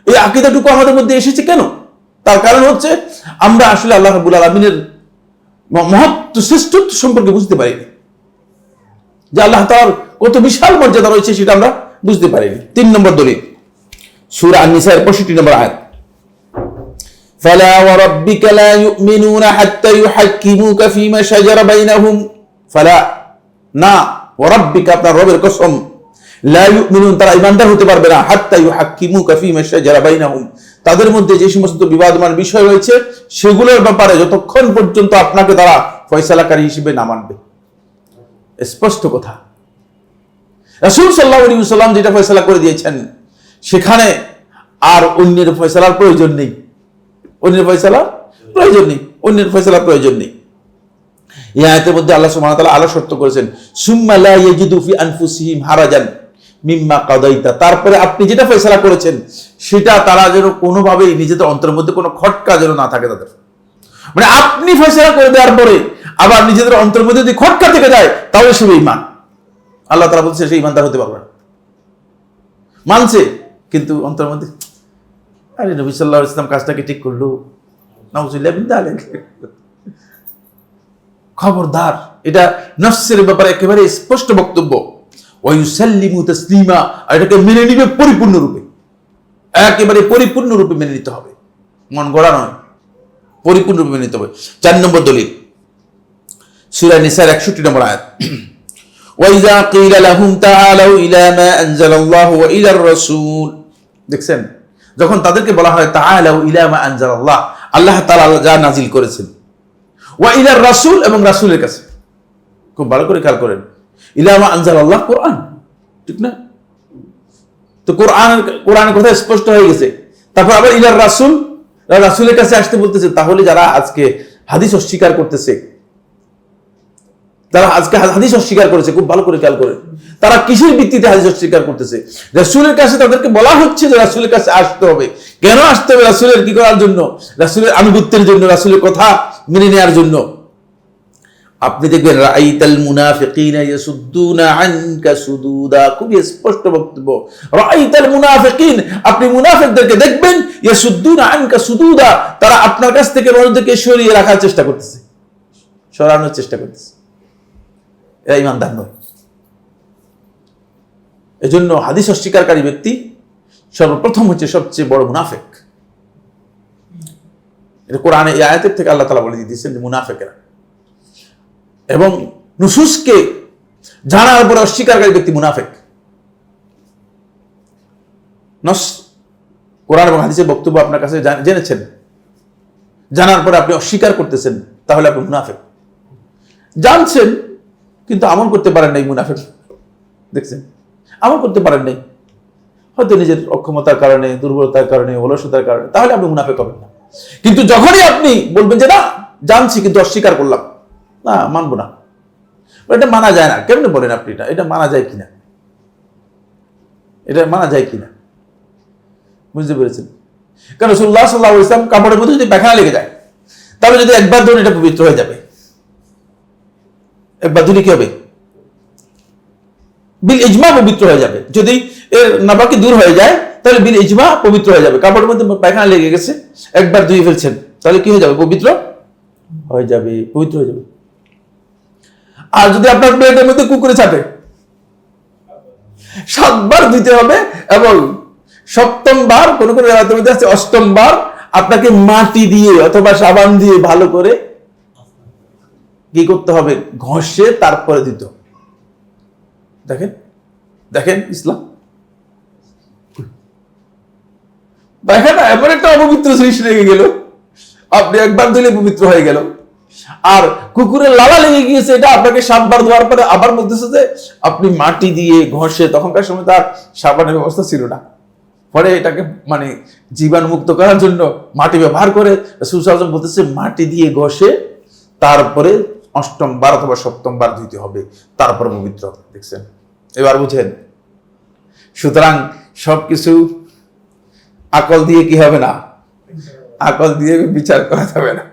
এই আকীদাটুকু আমাদের মধ্যে এসেছে কেন? তার কারণ হচ্ছে আমরা আসলে আল্লাহ রাব্বুল আলামিনের মহত্ব, শ্রেষ্ঠত্ব সম্পর্কে বুঝতে পারিনি, যে আল্লাহ তাআলার কত বিশাল মর্যাদা রয়েছে সেটা আমরা বুঝতে পারিনি। 3 নম্বর দলিল, সূরা আন-নিসা এর 65 নম্বর আয়াত, ফালা ওয়া রাব্বিকা লা ইউমিনুনা হাত্তা ইউহাক্কিমুকা ফীমা শাজারা বাইনাহুম, ফালা, না, ওয়া রাব্বিকা, আপনার রবের কসম, লা ইউমিনুন, তারা ঈমানদার হতে পারবে না, হাত্তা ইউহাক্কিমুকা ফীমা শাজারা বাইনাহুম, তাদের মধ্যে যে সমস্ত বিবাদমান বিষয় রয়েছে সেগুলোর ব্যাপারে যতক্ষণ পর্যন্ত আপনাকে তারা ফয়সালাকারী হিসেবে না মানবে। স্পষ্ট কথা। রাসূল সাল্লাল্লাহু আলাইহি ওয়াসাল্লাম যেটা ফয়সালা করে দিয়েছেন সেখানে আর অন্যের ফয়সালার প্রয়োজন নেই, অন্যের ফয়সালা প্রয়োজন নেই, অন্যের ফয়সালার প্রয়োজন নেই। এই আয়াতের মধ্যে আল্লাহ সুবহানাহু ওয়া তাআলা আরো শর্ত করেছেন, সুম্মা লা ইয়াজিদু ফি আনফুসিহিম হারাজান মিম্মা কাদাইতা, তারপরে আপনি যেটা ফয়সালা করেছেন সেটা তারা যেন কোনোভাবেই নিজেদের অন্তরের মধ্যে কোনো খটকা যেন না থাকে তাদের। মানে আপনি ফয়সালা করে দেওয়ার পরে আবার নিজেদের অন্তরের মধ্যে যদি খটকা থেকে যায় তাহলে সে ঈমান, আল্লাহ তাআলা বলছে সে ঈমানদার হতে পারবে না। মানছে কিন্তু অন্তরের মধ্যে, আরে নবী সাল্লাল্লাহু আলাইহি ওয়াসাল্লাম কাজটাকে ঠিক করলো, নাউযুবিল্লাহ মিন যালিক। খবরদার, এটা নফসের ব্যাপারে একেবারে স্পষ্ট বক্তব্য। ওয়া ইউসাল্লিমু তাসলিমা, আর এটাকে মেনে নিবে পরিপূর্ণরূপে, একেবারে পরিপূর্ণরূপে মেনে নিতে হবে, মন গড়া নয়, পরিপূর্ণরূপে মেনে নিতে হবে। 4 নম্বর দলিল, সূরা নিসার 61 নম্বর আয়াত, ওয়া ইযা কিলা লাহুম তাআলাউ ইলা মা আনজালাল্লাহু ওয়া ইলার রাসূল, দেখছেন, যখন তাদেরকে বলা হয় তাআলাউ ইলা মা আনজালাল্লাহ, আল্লাহ তাআলা যা নাজিল করেছেন, ওয়া ইলার রাসূল, এবং রাসূলের কাছে, খুব ভালো করে খেয়াল করেন, ইলা মা আনজালাল্লাহ কোরআন, ঠিক না? তো কোরআনের কথা স্পষ্ট হয়ে গেছে, তারপর আবার ইলার রাসূল, রাসূলের কাছে আসতে বলতেছে। তাহলে যারা আজকে হাদিস অস্বীকার করতেছে, তারা আজকে হাদিস অস্বীকার করেছে, খুব ভালো করে খেয়াল করেন, তারা কিসের ভিত্তিতে হাদিস অস্বীকার করতেছে? রাসূলের কাছে তাদেরকে বলা হচ্ছে যে রাসূলের কাছে আসতে হবে। কেন আসতে হবে? রাসূলের কি করার জন্য? রাসূলের আনুগত্যের জন্য, রাসূলের কথা মেনে নেওয়ার জন্য। আপনি দেখবেন রাআইতাল মুনাফিকিনা ইয়াসুদ্দুনা আনকা সুদুদা, খুবই স্পষ্ট বক্তব্য। রাআইতাল মুনাফিকিন, আপনি মুনাফিকদেরকে দেখবেন, ইয়াসুদ্দুনা আনকা সুদুদা, তারা আপনার কাছ থেকে মানুষদেরকে সরিয়ে রাখার চেষ্টা করতেছে, সরানোর চেষ্টা করতেছে। এরা ঈমানদার নয়। এজন্য হাদিস অস্বীকারী ব্যক্তি সর্বপ্রথম হচ্ছে সবচেয়ে বড় মুনাফিক। এটা কোরআনে এই আয়াতের থেকে আল্লাহ তাআলা বলে দিয়েছেন যে মুনাফিকরা, এবং নুসুসকে জানার পরে অস্বীকারী ব্যক্তি মুনাফিক। কোরআন এবং হাদিসের বক্তব্য আপনার কাছে জেনেছেন, জানার পরে আপনি অস্বীকার করতেছেন, তাহলে আপনি মুনাফিক। জানছেন কিন্তু আমল করতে পারেন নাই, মুনাফিক। দেখছেন, আমল করতে পারেন নাই, হয়তো নিজের অক্ষমতার কারণে, দুর্বলতার কারণে, অলসতার কারণে, তাহলে আপনি মুনাফিক হবেন না। কিন্তু যখনই আপনি বলবেন যে না জানছি কিন্তু অস্বীকার করলাম, না মানবো না, এটা মানা যায় না, কেমনে বলেন আপনি? এটা মানা যায় কিনা, এটা মানা যায় কিনা, বুঝতে পেরেছেন? কারণ রাসূলুল্লাহ সাল্লাল্লাহু আলাইহি ওয়াসাল্লাম কাপড়ের মধ্যে যদি পায়খানা লেগে যায়, তাহলে যদি একবার ধরুন এটা পবিত্র হয়ে যাবে, একবার ধুলে কি হবে? বিল ইজমা পবিত্র হয়ে যাবে। যদি এর নাপাকি দূর হয়ে যায় তাহলে বিল ইজমা পবিত্র হয়ে যাবে। কাপড়ের মধ্যে পায়খানা লেগে গেছে, একবার ধুয়ে ফেলছেন, তাহলে কি হয়ে যাবে? পবিত্র হয়ে যাবে, পবিত্র হয়ে যাবে। আর যদি আপনার পেটের মধ্যে কুকুরে চাটে, 7 বার ধুতে হবে, এবং 7ম বার, কোন কোন রাতের মধ্যে আছে 8ম বার, আপনাকে মাটি দিয়ে অথবা সাবান দিয়ে ভালো করে কি করতে হবে? ঘষে তারপরে দিতে হবে। দেখেন দেখেন ইসলাম, দেখেন এমন একটা অপবিত্র জিনিস লেগে গেল, আপনি একবার দিলে পবিত্র হয়ে গেল। আর কুকুরের লালা লেগে গিয়েছে, এটা আপনাকে 7 বার ধোয়ার পরে আবার বলতেছে যে আপনি মাটি দিয়ে ঘষে, তখনকার সময় তার সাবানের ব্যবস্থা ছিল না, পরে এটাকে মানে জীবাণুমুক্ত করার জন্য মাটি ব্যবহার করে রাসূল সাল্লাল্লাহু আলাইহি ওয়াসাল্লাম বলতেছে মাটি দিয়ে ঘষে তারপরে 8ম বার অথবা 7ম বার ধুইতে হবে, তারপর পবিত্র হবে। দেখছেন, এবার বুঝেন? সুতরাং সবকিছু আকল দিয়ে কি হবে না, আকল দিয়ে বিচার করা যাবে না।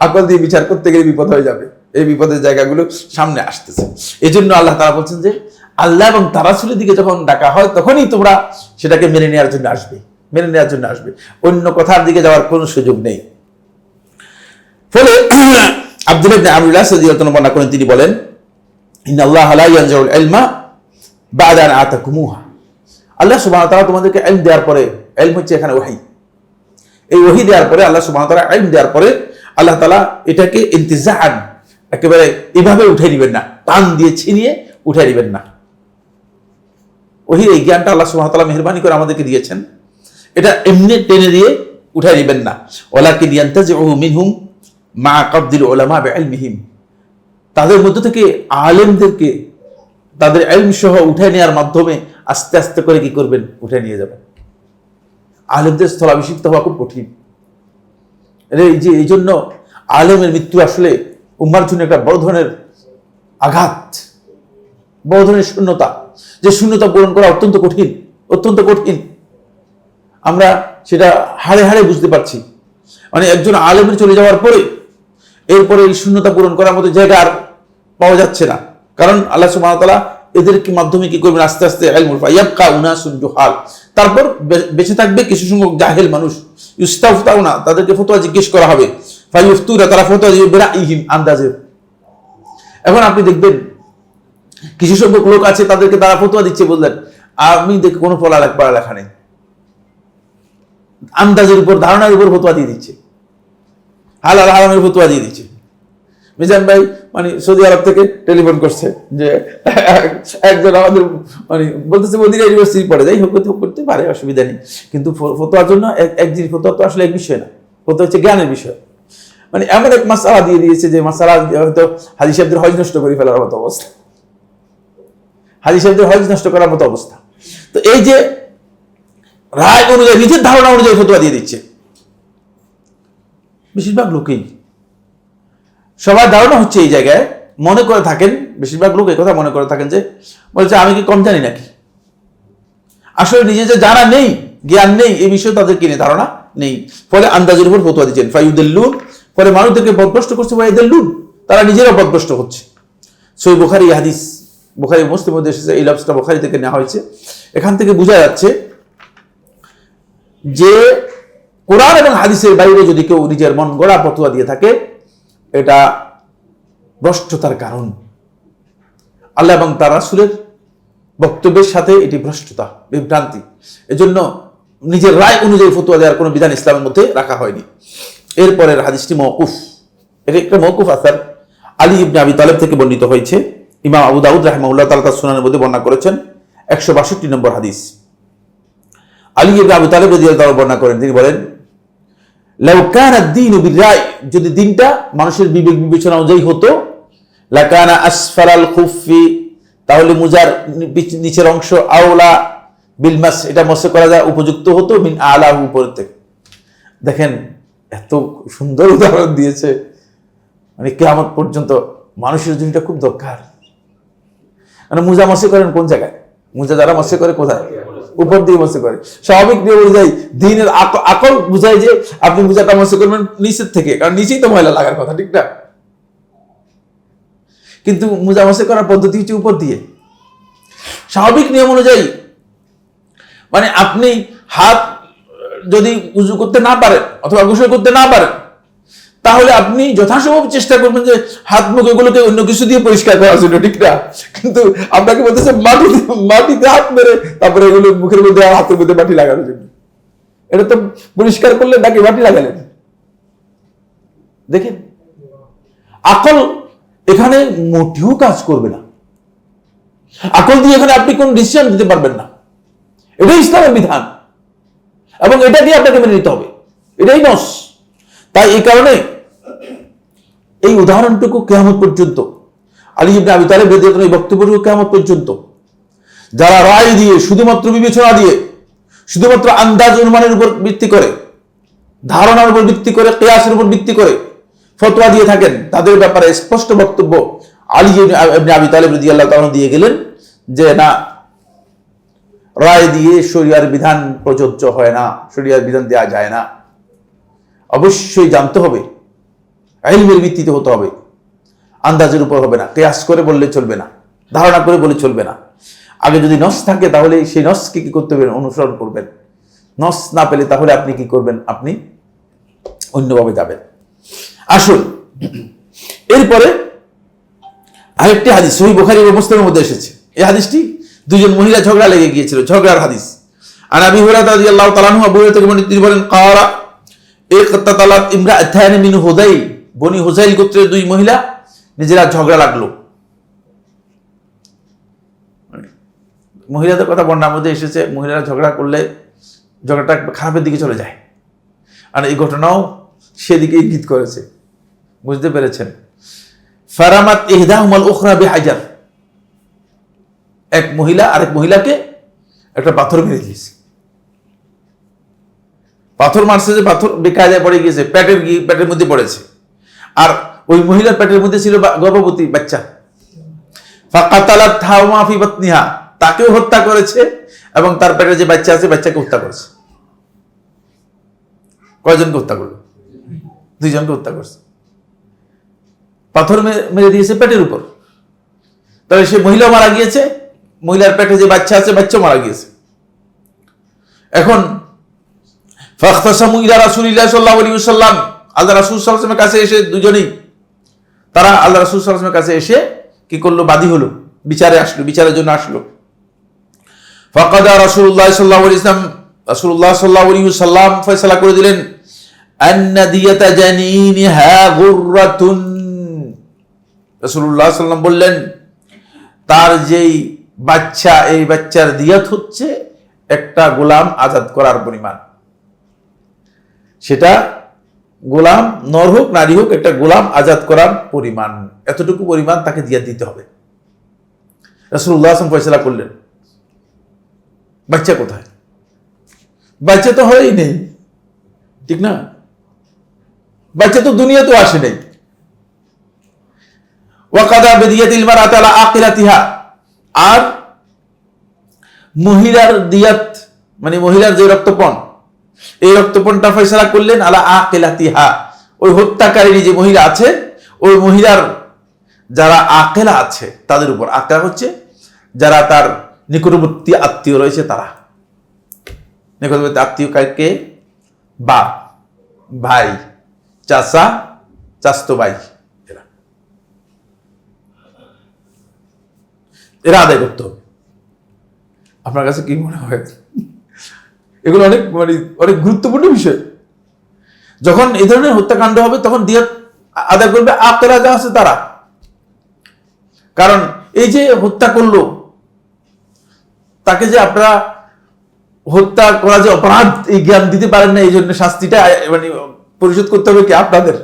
আকল দিয়ে বিচার করতে গেলে বিপদ হয়ে যাবে। এই বিপদের জায়গাগুলো সামনে আসতেছে। এই জন্য আল্লাহ তাআলা বলছেন যে আল্লাহ এবং তার রাসূলের দিকে যখন ডাকা হয় তখনই তোমরা সেটাকে মেনে নেওয়ার জন্য আসবে, অন্য কথার দিকে যাওয়ার কোনো সুযোগ নেই। ফলে আব্দুল্লাহ ইবনে আমর রাদিয়াল্লাহু আনহু বর্ণনা করেন, তিনি বলেন ইন্নাল্লাহা লা ইয়ানজুল ইলমা বা'দা আন আতাকুমুহা। আল্লাহ সুবহানাহু ওয়া তাআলা তোমাদেরকে ইলম দেওয়ার পরে, ইলম হচ্ছে এখানে ওহী, এই ওহী দেওয়ার পরে আল্লাহ সুবহানাহু ওয়া তাআলা ইলম দেওয়ার পরে আল্লাহ তাআলা এটাকে ইন্তিজাআন একেবারে এভাবে উঠে নেবেন না, টান দিয়ে ছিনিয়ে উঠে নেবেন না। ওহীর এই জ্ঞানটা আল্লাহ সুবহানাহু ওয়া তাআলা মেহেরবানি করে আমাদেরকে দিয়েছেন, এটা এমনি টেনে দিয়ে উঠে নেবেন না। ওয়ালাকিন ইয়ান্তাজিউহু মিনহুম মা কাবদিল উলামা বিইলমিহিম, তাদের মধ্য থেকে আলেমদেরকে তাদের ইলম সহ উঠে নেওয়ার মাধ্যমে আস্তে আস্তে করে কি করবেন, উঠে নিয়ে যাবেন। আলেমদের স্থলাভিষিক্ত হওয়া খুব কঠিন। এই জন্য আলেমের মৃত্যু আসলে উম্মার জন্য একটা বড় ধরনের আঘাত, বড় ধরনের শূন্যতা, যে শূন্যতা পূরণ করা অত্যন্ত কঠিন। আমরা সেটা হাড়ে হাড়ে বুঝতে পারছি। মানে একজন আলেমের চলে যাওয়ার পরে এরপরে এই শূন্যতা পূরণ করার মতো জায়গা আর পাওয়া যাচ্ছে না, কারণ আল্লাহ সুবহানাহু ওয়া তাআলা এদেরকে মাধ্যমে কি করবেন, আস্তে আস্তে ইলমুল ফায়াবকা উনাসুন জুহাল, তারপর বেঁচে থাকবে কিছু সংখ্যক জাহেল মানুষ, ইস্তাফতাউনা, তাদেরকে ফতোয়া জিজ্ঞেস করা হবে, ফায়ুফতুরা, তারা ফতোয়া দিবে বিরাইহিম, আন্দাজে। এখন আপনি দেখবেন কিছু সংখ্যক লোক আছে, তাদেরকে তারা ফতোয়া দিচ্ছে, বললেন আমি দেখি কোনো পড়ালেখা নেই, আন্দাজের উপর, ধারণার উপর ফতোয়া দিয়ে দিচ্ছে, হালাল হারামের ফতোয়া দিয়ে দিচ্ছে। মিজান ভাই মানে সৌদি আরব থেকে টেলিফোন করছে যে একজন আমাদের মানে বলতেছে মদিনা ইউনিভার্সিটি পড়ে, যাই হোক করতে পারে, অসুবিধা নেই, কিন্তু ফতোয়ার জন্য এক জিনিস, ফতোয়া তো আসলে এক বিষয় না, ফতোয়া হচ্ছে জ্ঞানের বিষয়। মানে এমন এক মাসআলা দিয়ে দিয়েছে যে মাসআলা হয়তো হাজী সাহেবদের হজ নষ্ট করে ফেলার মতো অবস্থা, তো এই যে রায় অনুযায়ী, নিজের ধারণা অনুযায়ী ফতোয়া দিয়ে দিচ্ছে বেশিরভাগ লোকেই। সবার ধারণা হচ্ছে এই জায়গায় মনে করে থাকেন, বেশিরভাগ লোক এই কথা মনে করে থাকেন যে বলছে আমি কি কম জানি নাকি। আসলে নিজে যে জানা নেই, জ্ঞান নেই, এই বিষয়ে তাদের কিনে ধারণা নেই, ফলে আন্দাজের উপর ফতোয়া দিচ্ছেন। ফায়ুদিল্লুন, ফলে মানুষদেরকে পথভ্রষ্ট করছে, ফায়ুদিল্লুন, তারা নিজেরা পথভ্রষ্ট হচ্ছে। সহিহ বুখারী হাদিস, বুখারী মুসলিম মধ্যে এসেছে, এই লফজটা বুখারী থেকে নেওয়া হয়েছে। এখান থেকে বোঝা যাচ্ছে যে কোরআন এবং হাদিসের বাইরে যদি কেউ নিজের মন গড়া ফতোয়া দিয়ে থাকে, এটা ভ্রষ্টতার কারণ। আল্লাহ এবং তার রাসূলের বক্তব্যের সাথে এটি ভ্রষ্টতা, বিভ্রান্তি। এজন্য নিজের রায় অনুযায়ী ফতোয়া দেওয়ার কোনো বিধান ইসলামের মধ্যে রাখা হয়নি। এরপরের হাদিসটি মওকুফ, এটা একটা মওকুফ আসার আলী ইবনে আবি তালেব থেকে বর্ণিত হয়েছে। ইমাম আবু দাউদ রাহিমাহুল্লাহ তাআলা তার সুনানের মধ্যে বর্ণনা করেছেন 162 নম্বর হাদিস। আলী ইবনে আবি তালেব রাদিয়াল্লাহু তাআলা বর্ণনা করেন, তিনি বলেন লাউ কানা আদ-দীনু বির-রায়, যদি দিনটা মানুষের বিবেক বিবেচনা অনুযায়ী হতো, লাকানা আসফারাল খুফফি, তাহলে মুজার নিচের অংশ, আওলা বিল মাস, এটা মসে করা যায় উপযুক্ত হতো, মিন আলাহু, উপর থেকে। দেখেন এত সুন্দর উদাহরণ দিয়েছে, মানে কিয়ামত পর্যন্ত মানুষের জন্য এটা খুব দরকার। মানে মুজা মসে করেন কোন জায়গায়? মুজা যারা মসে করে কোথায়? উপর দিয়ে মসে করে। স্বাভাবিক নিয়ম অনুযায়ী দিনের আকল বুঝায় যে আপনি মুজাটা মসে করবেন নিচের থেকে, কারণ নিচেই তো ময়লা লাগার কথা, ঠিক না? কিন্তু মুজা মসে করার পদ্ধতি হচ্ছে উপর দিয়ে। স্বাভাবিক নিয়ম অনুযায়ী মানে আপনি হাত যদি উজু করতে না পারেন অথবা গোসল করতে না পারেন, তাহলে আপনি যথাসম্ভব চেষ্টা করবেন যে হাত মুখ এগুলোকে অন্য কিছু দিয়ে পরিষ্কার করার জন্য, ঠিক না? কিন্তু আপনাকে বলতেছে মাটিতে হাত মেরে তারপরে এগুলো মুখের মধ্যে আর হাতের মধ্যে মাটি লাগানোর জন্য। এটা তো পরিষ্কার করলে নাকি মাটি লাগালেন? দেখেন আকল এখানে মোটেও কাজ করবে না। আকল দিয়ে এখানে আপনি কোন ডিসিশন দিতে পারবেন না। এটাই ইসলামের বিধান এবং এটা দিয়ে আপনাকে মেনে নিতে হবে, এটাই নস। তাই এই কারণে এই উদাহরণটুকু কিয়ামত পর্যন্ত, আলী ইবনে আবি তালেব রাদিয়াল্লাহু আনহু এই বক্তব্যটুকু কিয়ামত পর্যন্ত যারা রায় দিয়ে, শুধুমাত্র বিবেচনা দিয়ে, শুধুমাত্র আন্দাজ অনুমানের উপর ভিত্তি করে, ধারণার উপর ভিত্তি করে, কিয়াসের উপর ভিত্তি করে ফতোয়া দিয়ে থাকেন, তাদের ব্যাপারে স্পষ্ট বক্তব্য আলী ইবনে আবি তালেব রাদিয়াল্লাহু তাআলা দিয়ে গেলেন যে না, রায় দিয়ে শরিয়ার বিধান প্রযোজ্য হয় না, শরিয়ার বিধান দেওয়া যায় না। অবশ্যই জানতে হবে, ইলমের ভিত্তিতে হতে হবে। আন্দাজের উপর হবে না, কিয়াস করে বললে চলবে না, ধারণা করে বলে চলবে না। আগে যদি নস থাকে তাহলে সেই নসকে কি করতে হবে, অনুসরণ করবেন। নস না পেলে তাহলে আপনি কি করবেন, আপনি অন্যভাবে যাবেন। আসুন এরপরে আরেকটি হাদিস সহিহ বুখারী ও মুসলিমের মধ্যে এসেছে। এই হাদিসটি দুজন মহিলা ঝগড়া লেগে গিয়েছিল, ঝগড়ার হাদিস। আর আবি হুরায়রা রাদিয়াল্লাহু তাআলা আনহু, আবু হুরায়রা থেকে বর্ণিত, তিনি বলেন ক্বালা ইকতাতালাত ইমরাআতান মিন হুযাইল, বনি হুযাইল গোত্রের দুই মহিলা নিজেরা ঝগড়া লাগলো। মহিলাদের কথা বর্ণনার মধ্যে এসেছে, মহিলারা ঝগড়া করলে ঝগড়াটা খারাপের দিকে চলে যায়। আর এই ঘটনাও সেদিকে ইঙ্গিত করেছে, বুঝতে পেরেছেন। ফারামাত ইহদাহুমাল উখরা বিহাজার, এক মহিলা আরেক মহিলাকে একটা পাথর মেরে দিয়েছে। পাথর মারছে, যে পাথর বেকায়দায় পড়ে গিয়েছে, পেটের মধ্যে পড়েছে। আর ওই মহিলার পেটের মধ্যে ছিল গর্ভবতী বাচ্চা। ফাকাতালাত হাওমা ফি বাতনিহা, তাকেও হত্যা করেছে এবং তার পেটে যে বাচ্চা আছে বাচ্চাকে হত্যা করেছে। কয়জনকে হত্যা করলো? দুইজনকে হত্যা করছে। পাথর মেরে দিয়েছে পেটের উপর। তাহলে সে মহিলা মারা গিয়েছে, মহিলার পেটে যে বাচ্চা আছে বাচ্চা মারা গিয়েছে। এখন ফাখতাসামু ইলা রাসূলিল্লাহ সাল্লাল্লাহু আলাইহি ওয়াসাল্লাম, আল্লাহ রাসূল সাল্লাল্লাহু আলাইহি ওয়াসাল্লামের কাছে এসে দুজনেই তারা আল্লাহ রাসূল সাল্লাল্লাহু আলাইহি ওয়াসাল্লামের কাছে এসে কি করলো, বাদী হলো, বিচারে আসলো, বিচারের জন্য আসলো। ফাকাদা রাসূলুল্লাহ সাল্লাল্লাহু আলাইহি ওয়াসাল্লাম, রাসূলুল্লাহ সাল্লাল্লাহু আলাইহি ওয়াসাল্লাম ফয়সালা করে দিলেন, আন্না দিয়াতা জানিনিহা গুররাতুন, রাসূলুল্লাহ সাল্লাল্লাহু আলাইহি ওয়াসাল্লাম বললেন তার যেই বাচ্চা, এই বাচ্চার দিয়াত হচ্ছে একটা গোলাম আজাদ করার পরিমাণ। সেটা গোলাম, নর হোক নারী হোক, একটা গোলাম আজাদ করার পরিমাণ, এতটুকু পরিমাণ তাকে দিয়াত দিতে হবে। রাসূলুল্লাহ সাল্লাল্লাহু আলাইহি ওয়াসাল্লাম ফয়সালা করলেন। বাচ্চা কোথায়? বাচ্চা তো হয়ই নেই, ঠিক না? বাচ্চা তো দুনিয়াতেও আসে নেই। ওয়াকাদা বিদিয়াতিল মারআতি আলা আকিলাতিহা, আর মহিলার দিয়াত মানে মহিলার যে রক্তপণ, এই রক্তপণটা ফয়সালা করলেন আলা আকিলাতিহা, ওই হত্যাকারী যে মহিলা আছে ওই মহিলার যারা আকেলা আছে তাদের উপর। আকেলা হচ্ছে যারা তার নিকটবর্তী আত্মীয় রয়েছে, তারা নিকটবর্তী আত্মীয় কাকে? বাপ, ভাই, চাচা, চাচতো ভাই, এরা আদায় করতে হবে। আপনার কাছে কি মনে হয়? এগুলো অনেক অনেক গুরুত্বপূর্ণ বিষয়। যখন এই ধরনের হত্যাকাণ্ড হবে তখন দিয়াত আদায় করবে আকেলা যা আছে তারা। কারণ এই যে হত্যা করলো তাকে যে আপনারা হত্যা করা যে অপরাধ, এই জ্ঞান দিতে পারেন না, এই জন্য শাস্তিটা পরিশোধ করতে হবে কি? আপনাদের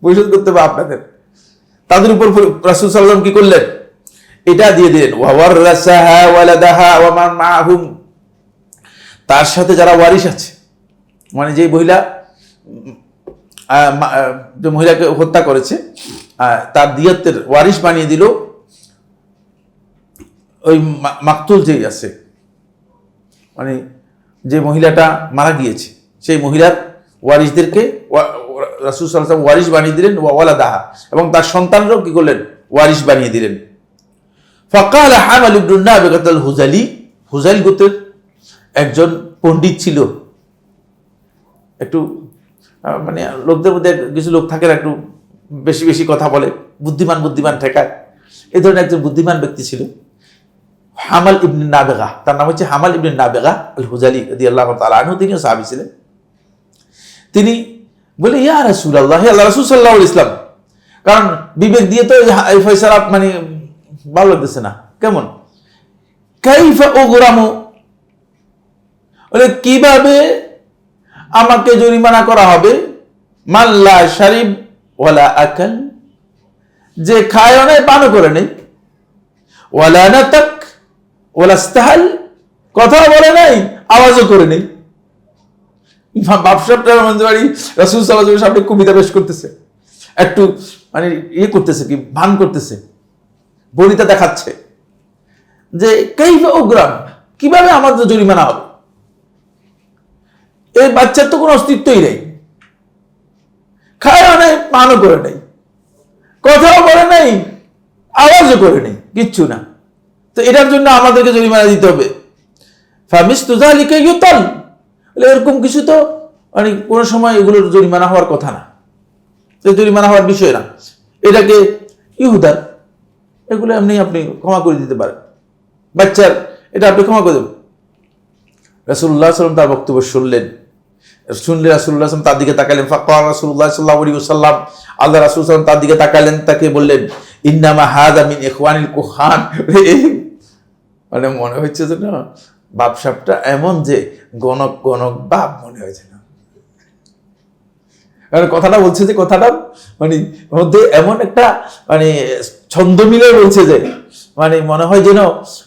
পরিশোধ করতে হবে আপনাদের। তাদের উপর রাসূল সাল্লাল্লাহু আলাইহি ওয়াসাল্লাম কি করলেন? এটা দিয়ে দিলেন, ওয়াওয়ারাসাহা ওয়ালাদাহা ওয়া মান মাআহুম, তার সাথে যারা ওয়ারিশ আছে, মানে যে মহিলা যে মহিলাকে হত্যা করেছে তার দিয়াতের ওয়ারিশ বানিয়ে দিল ওই মাকতুল যেই আছে, মানে যে মহিলাটা মারা গিয়েছে সেই মহিলার ওয়ারিশদেরকে রাসূল সাল্লাল্লাহু আলাইহি ওয়াসাল্লাম ওয়ারিশ বানিয়ে দিলেন, ওয়ালাদাহা, এবং তার সন্তানরাও কি করলেন? ওয়ারিশ বানিয়ে দিলেন। ফাকাল হামাল ইবনে নাবিগাত আল হুযালি, হুযাইল গোত্রের একজন পণ্ডিত ছিল, একটু মানে লোকদের মধ্যে কিছু লোক থাকে একটু বেশি বেশি কথা বলে, বুদ্ধিমান ঠেকায়, এই ধরনের একজন বুদ্ধিমান ব্যক্তি ছিল হামাল ইবনে নাবিগা, তার নাম হচ্ছে হামাল ইবনে নাবিগা আল হুযালি রাদিয়াল্লাহু তাআলা আনহু, তিনিও সাহাবী ছিলেন। তিনি বলে, ইয়া রাসূলুল্লাহ, হে আল্লাহ রাসূল সাল্লাল্লাহু আলাইহি ওয়াসাল্লাম, কারণ বিবেক দিয়ে তো এই ফয়সালা মানে ভালো লাগতেছে না, কেমন? কাইফা উগরামু, কিভাবে আমাকে জরিমানা করা হবে? মাল্লা শারিব ওয়ালা আকাল, যে খায়ও নাই পানও করে নেই, ওয়ালা নাতাক ওয়ালা ইস্তাহাল, কথা বলে নাই আওয়াজও করে নেই। বাপসাপটা মঞ্জুরি রাসূল সাল্লাল্লাহু আলাইহি ওয়াসাল্লামের সামনে কবিতা পেশ করতেছে, একটু মানে করতেছে, কি ভান করতেছে, বনিতা দেখাচ্ছে যে কাইফা উগরাম, কিভাবে আমাদের জরিমানা হবে? এই বাচ্চার তো কোনো অস্তিত্বই নেই, খায়ও নেই পানও করে নেই, কথাও বলে নাই, আওয়াজও করে নেই, কিচ্ছু না। তো এটার জন্য আমাদেরকে জরিমানা দিতে হবে। ফামিসলু যালিকা ইউতাল, এরকম কিছু তো মানে কোনো সময় এগুলোর জরিমানা হওয়ার কথা না, জরিমানা হওয়ার বিষয় না। এটাকে ইহুদার, এগুলো এমনি আপনি ক্ষমা করে দিতে পারেন। বাচ্চার এটা আপনি ক্ষমা করে দেবেন। রাসূলুল্লাহ সাল্লাল্লাহু আলাইহি ওয়াসাল্লাম তার বক্তব্য শুনলে রাসূলুল্লাহ সাল্লাল্লাহু তার দিকে তাকালেন। ফাকাল রাসূলুল্লাহ সাল্লাল্লাহু আলাইহি ওয়াসাল্লাম, আল্লাহ রাসূল সাল্লাল্লাহু আলাইহি তার দিকে তাকালেন, তাকে বললেন, ইন্নামা হাযা মিন ইখওয়ানিল কুহান। মানে মনে হচ্ছে যে না, বাপসাপটা এমন যে গণক গণক বাপ মনে হয়েছে না, কথাটা বলছে যে কথাটা মানে মধ্যে এমন একটা মানে ছন্দ মিলে বলছে যে মানে মনে হয় যেন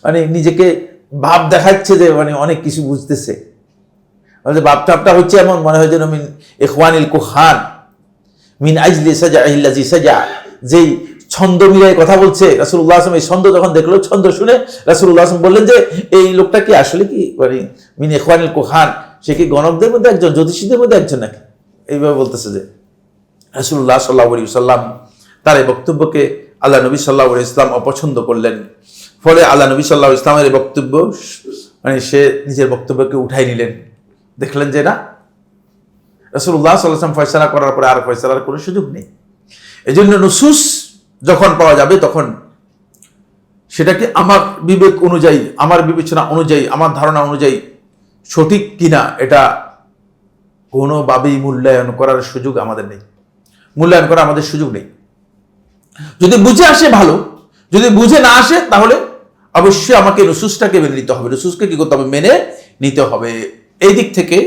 মানে নিজেকে ভাব দেখাচ্ছে যে মানে অনেক কিছু বুঝতেছে। বাপটাপটা হচ্ছে এমন মনে হয় যেন মিন ইখওয়ানিল কুহান মিন আজলি সাজাইল্লাজি সাজা, যেই ছন্দ মিলাই কথা বলছে। রাসূলুল্লাহ সাল্লাল্লাহু আলাইহি ওয়াসাল্লাম এই ছন্দ যখন দেখলো, ছন্দ শুনে রাসূলুল্লাহ সাল্লাল্লাহু আলাইহি ওয়াসাল্লাম বললেন যে এই লোকটা কি আসলে কি মানে মিন ইখওয়ানিল কুহান, সে কি গণকদের মধ্যে একজন, জ্যোতিষীদের মধ্যে একজন নাকি, এইভাবে বলতেছে। যে রাসূলুল্লাহ সাল্লাল্লাহু আলাইহি ওয়াসাল্লাম তার এই বক্তব্যকে আল্লাহ নবী সাল্লাল্লাহু আলাইহি ওয়াসাল্লাম অপছন্দ করলেন। ফলে আল্লাহ নবী সাল্লাল্লাহু আলাইহি ওয়াসাল্লামের এই বক্তব্য মানে সে নিজের বক্তব্যকে উঠাই নিলেন। দেখলেন যে না, রাসূলুল্লাহ সাল্লাল্লাহু আলাইহি ওয়াসাল্লাম ফয়সালা করার পরে আর ফয়সালার কোনো সুযোগ নেই। এই জন্য নুসুস যখন পাওয়া যাবে তখন সেটাকে আমার বিবেক অনুযায়ী, আমার বিবেচনা অনুযায়ী, আমার ধারণা অনুযায়ী সঠিক কিনা এটা কোনোভাবেই মূল্যায়ন করার সুযোগ আমাদের নেই, মূল্যায়ন করার আমাদের সুযোগ নেই। যদি বুঝে আসে ভালো, যদি বুঝে না আসে তাহলে অবশ্যই আমাকে নুসুসটাকে মেনে নিতে হবে, নুসুসকে কি করতে হবে, মেনে নিতে হবে। এই দিক থেকে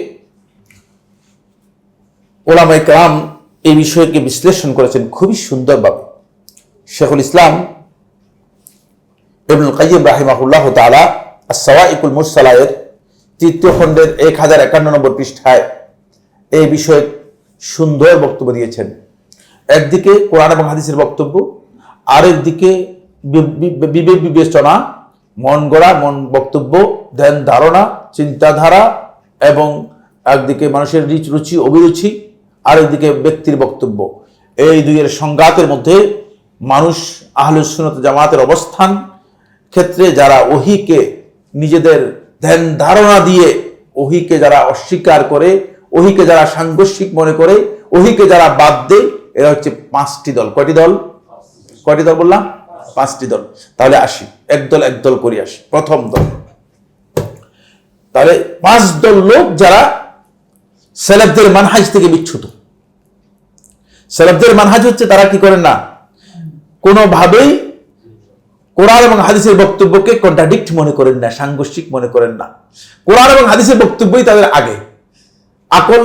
ওলামায়ে কেরাম এই বিষয়কে বিশ্লেষণ করেছেন খুবই সুন্দরভাবে। শেখুল ইসলাম ইবনুল কাইয়্যিম রাহিমাহুল্লাহ তাআলা আস-সাওয়াইকুল মুরসালায়ের ৩য় খণ্ডের 1051 নম্বর পৃষ্ঠায় এই বিষয়ে সুন্দর বক্তব্য দিয়েছেন। একদিকে কোরআন এবং হাদিসের বক্তব্য, আরেক দিকে বিবেক বিবেচনা, মন গড়া মন বক্তব্য, ধ্যান ধারণা, চিন্তাধারা, এবং একদিকে মানুষের রুচি অভিরুচি, আরেকদিকে ব্যক্তির বক্তব্য। এই দুইয়ের সংঘাতের মধ্যে মানুষ আহলুস সুন্নাত জামাতের অবস্থান ক্ষেত্রে যারা ওহীকে নিজেদের ধ্যান ধারণা দিয়ে ওহীকে যারা অস্বীকার করে, ওহীকে যারা সাংঘর্ষিক মনে করে, ওহীকে যারা বাদ দেয়, এরা হচ্ছে 5টি দল। কয়টি দল? কয়টি দল বললাম? 5টি দল। তাহলে আসি একদল একদল করে আসি। প্রথম দল, তাহলে 5 দল লোক যারা সালাফদের মানহাজ থেকে বিচ্যুত। সালাফদের মানহাজ হচ্ছে তারা কি করেন না, কোনোভাবেই কোরআন এবং হাদিসের বক্তব্যকে কন্ট্রাডিক্ট মনে করেন না, সাংঘর্ষিক মনে করেন না। কোরআন এবং হাদিসের বক্তব্যই তাদের আগে, আকল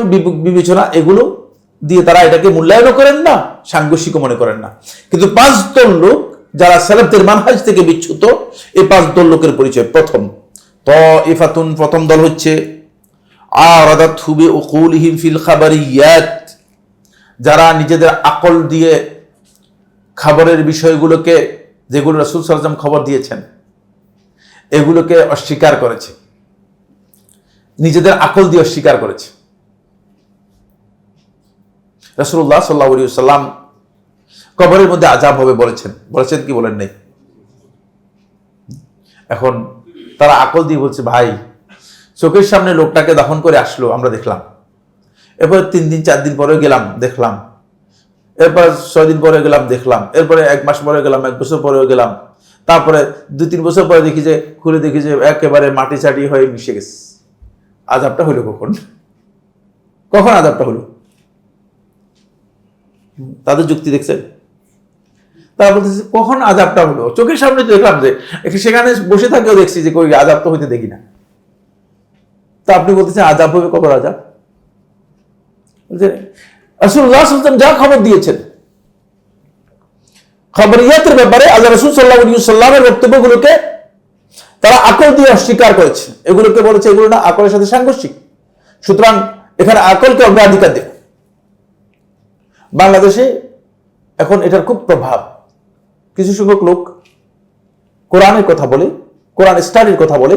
বিবেচনা এগুলো দিয়ে তারা এটাকে মূল্যায়ন করেন না, সাংঘর্ষিকও মনে করেন না। কিন্তু 5 দল লোক যারা সালাফদের মানহাজ থেকে বিচ্যুত, এই 5 দল লোকের পরিচয়। প্রথম তাইফাতুন, প্রথম দল হচ্ছে আরাদাতহু বিউকুলিহিম ফিল খাবারিয়াত, যারা নিজেদের আকল দিয়ে খবরের বিষয়গুলোকে, যেগুলো রাসূল সাল্লাল্লাহু আলাইহি ওয়াসাল্লাম খবর দিয়েছেন, এগুলোকে অস্বীকার করেছে, নিজেদের আকল দিয়ে অস্বীকার করেছে। রাসূলুল্লাহ সাল্লাল্লাহু আলাইহি ওয়াসাল্লাম কবরের মধ্যে আযাব হবে বলেছেন, বলেছেন কি বলেন নাই? এখন তারা আকল দিয়ে বলছে, ভাই চোখের সামনে লোকটাকে দাফন করে আসলো, আমরা দেখলাম, এরপর 3 দিন 4 দিন পরে গেলাম দেখলাম, এরপর 6 দিন পরে গেলাম দেখলাম, এরপরে 1 মাস পরে গেলাম, 1 বছর পরেও গেলাম, তারপরে 2-3 বছর পরে দেখি যে খুলে দেখি যে একেবারে মাটি চাটি হয়ে মিশে গেছে। আযাবটা হলো কখন? কখন আযাবটা হলো? তাদের যুক্তি দেখছেন? তারা বলতেছে কখন আযাবটা হলো? চোখের সামনে দেখলাম যে, সেখানে বসে থাকেও দেখছি যে কই আযাব তো হইতে দেখি না। তা আপনি বলতেছেন আযাব হবে, কখন আযাব? রাসূলুল্লাহ সাল্লাল্লাহু আলাইহি ওয়াসাল্লাম যা খবর দিয়েছেন খবরিয়াতের ব্যাপারে, আল্লাহ রাসূল সাল্লাল্লাহু আলাইহি ওয়াসাল্লামের বক্তব্যগুলোকে তারা আকল দিয়ে অস্বীকার করেছে, এগুলোকে বলেছে এগুলো না আকলের সাথে সাংঘর্ষিক, সুতরাং এখানে আকলকে অগ্রাধিকার দেব। বাংলাদেশে এখন এটার খুব প্রভাব। কিছু সংখ্যক লোক কোরআনের কথা বলে, কোরআন স্টাডির কথা বলে,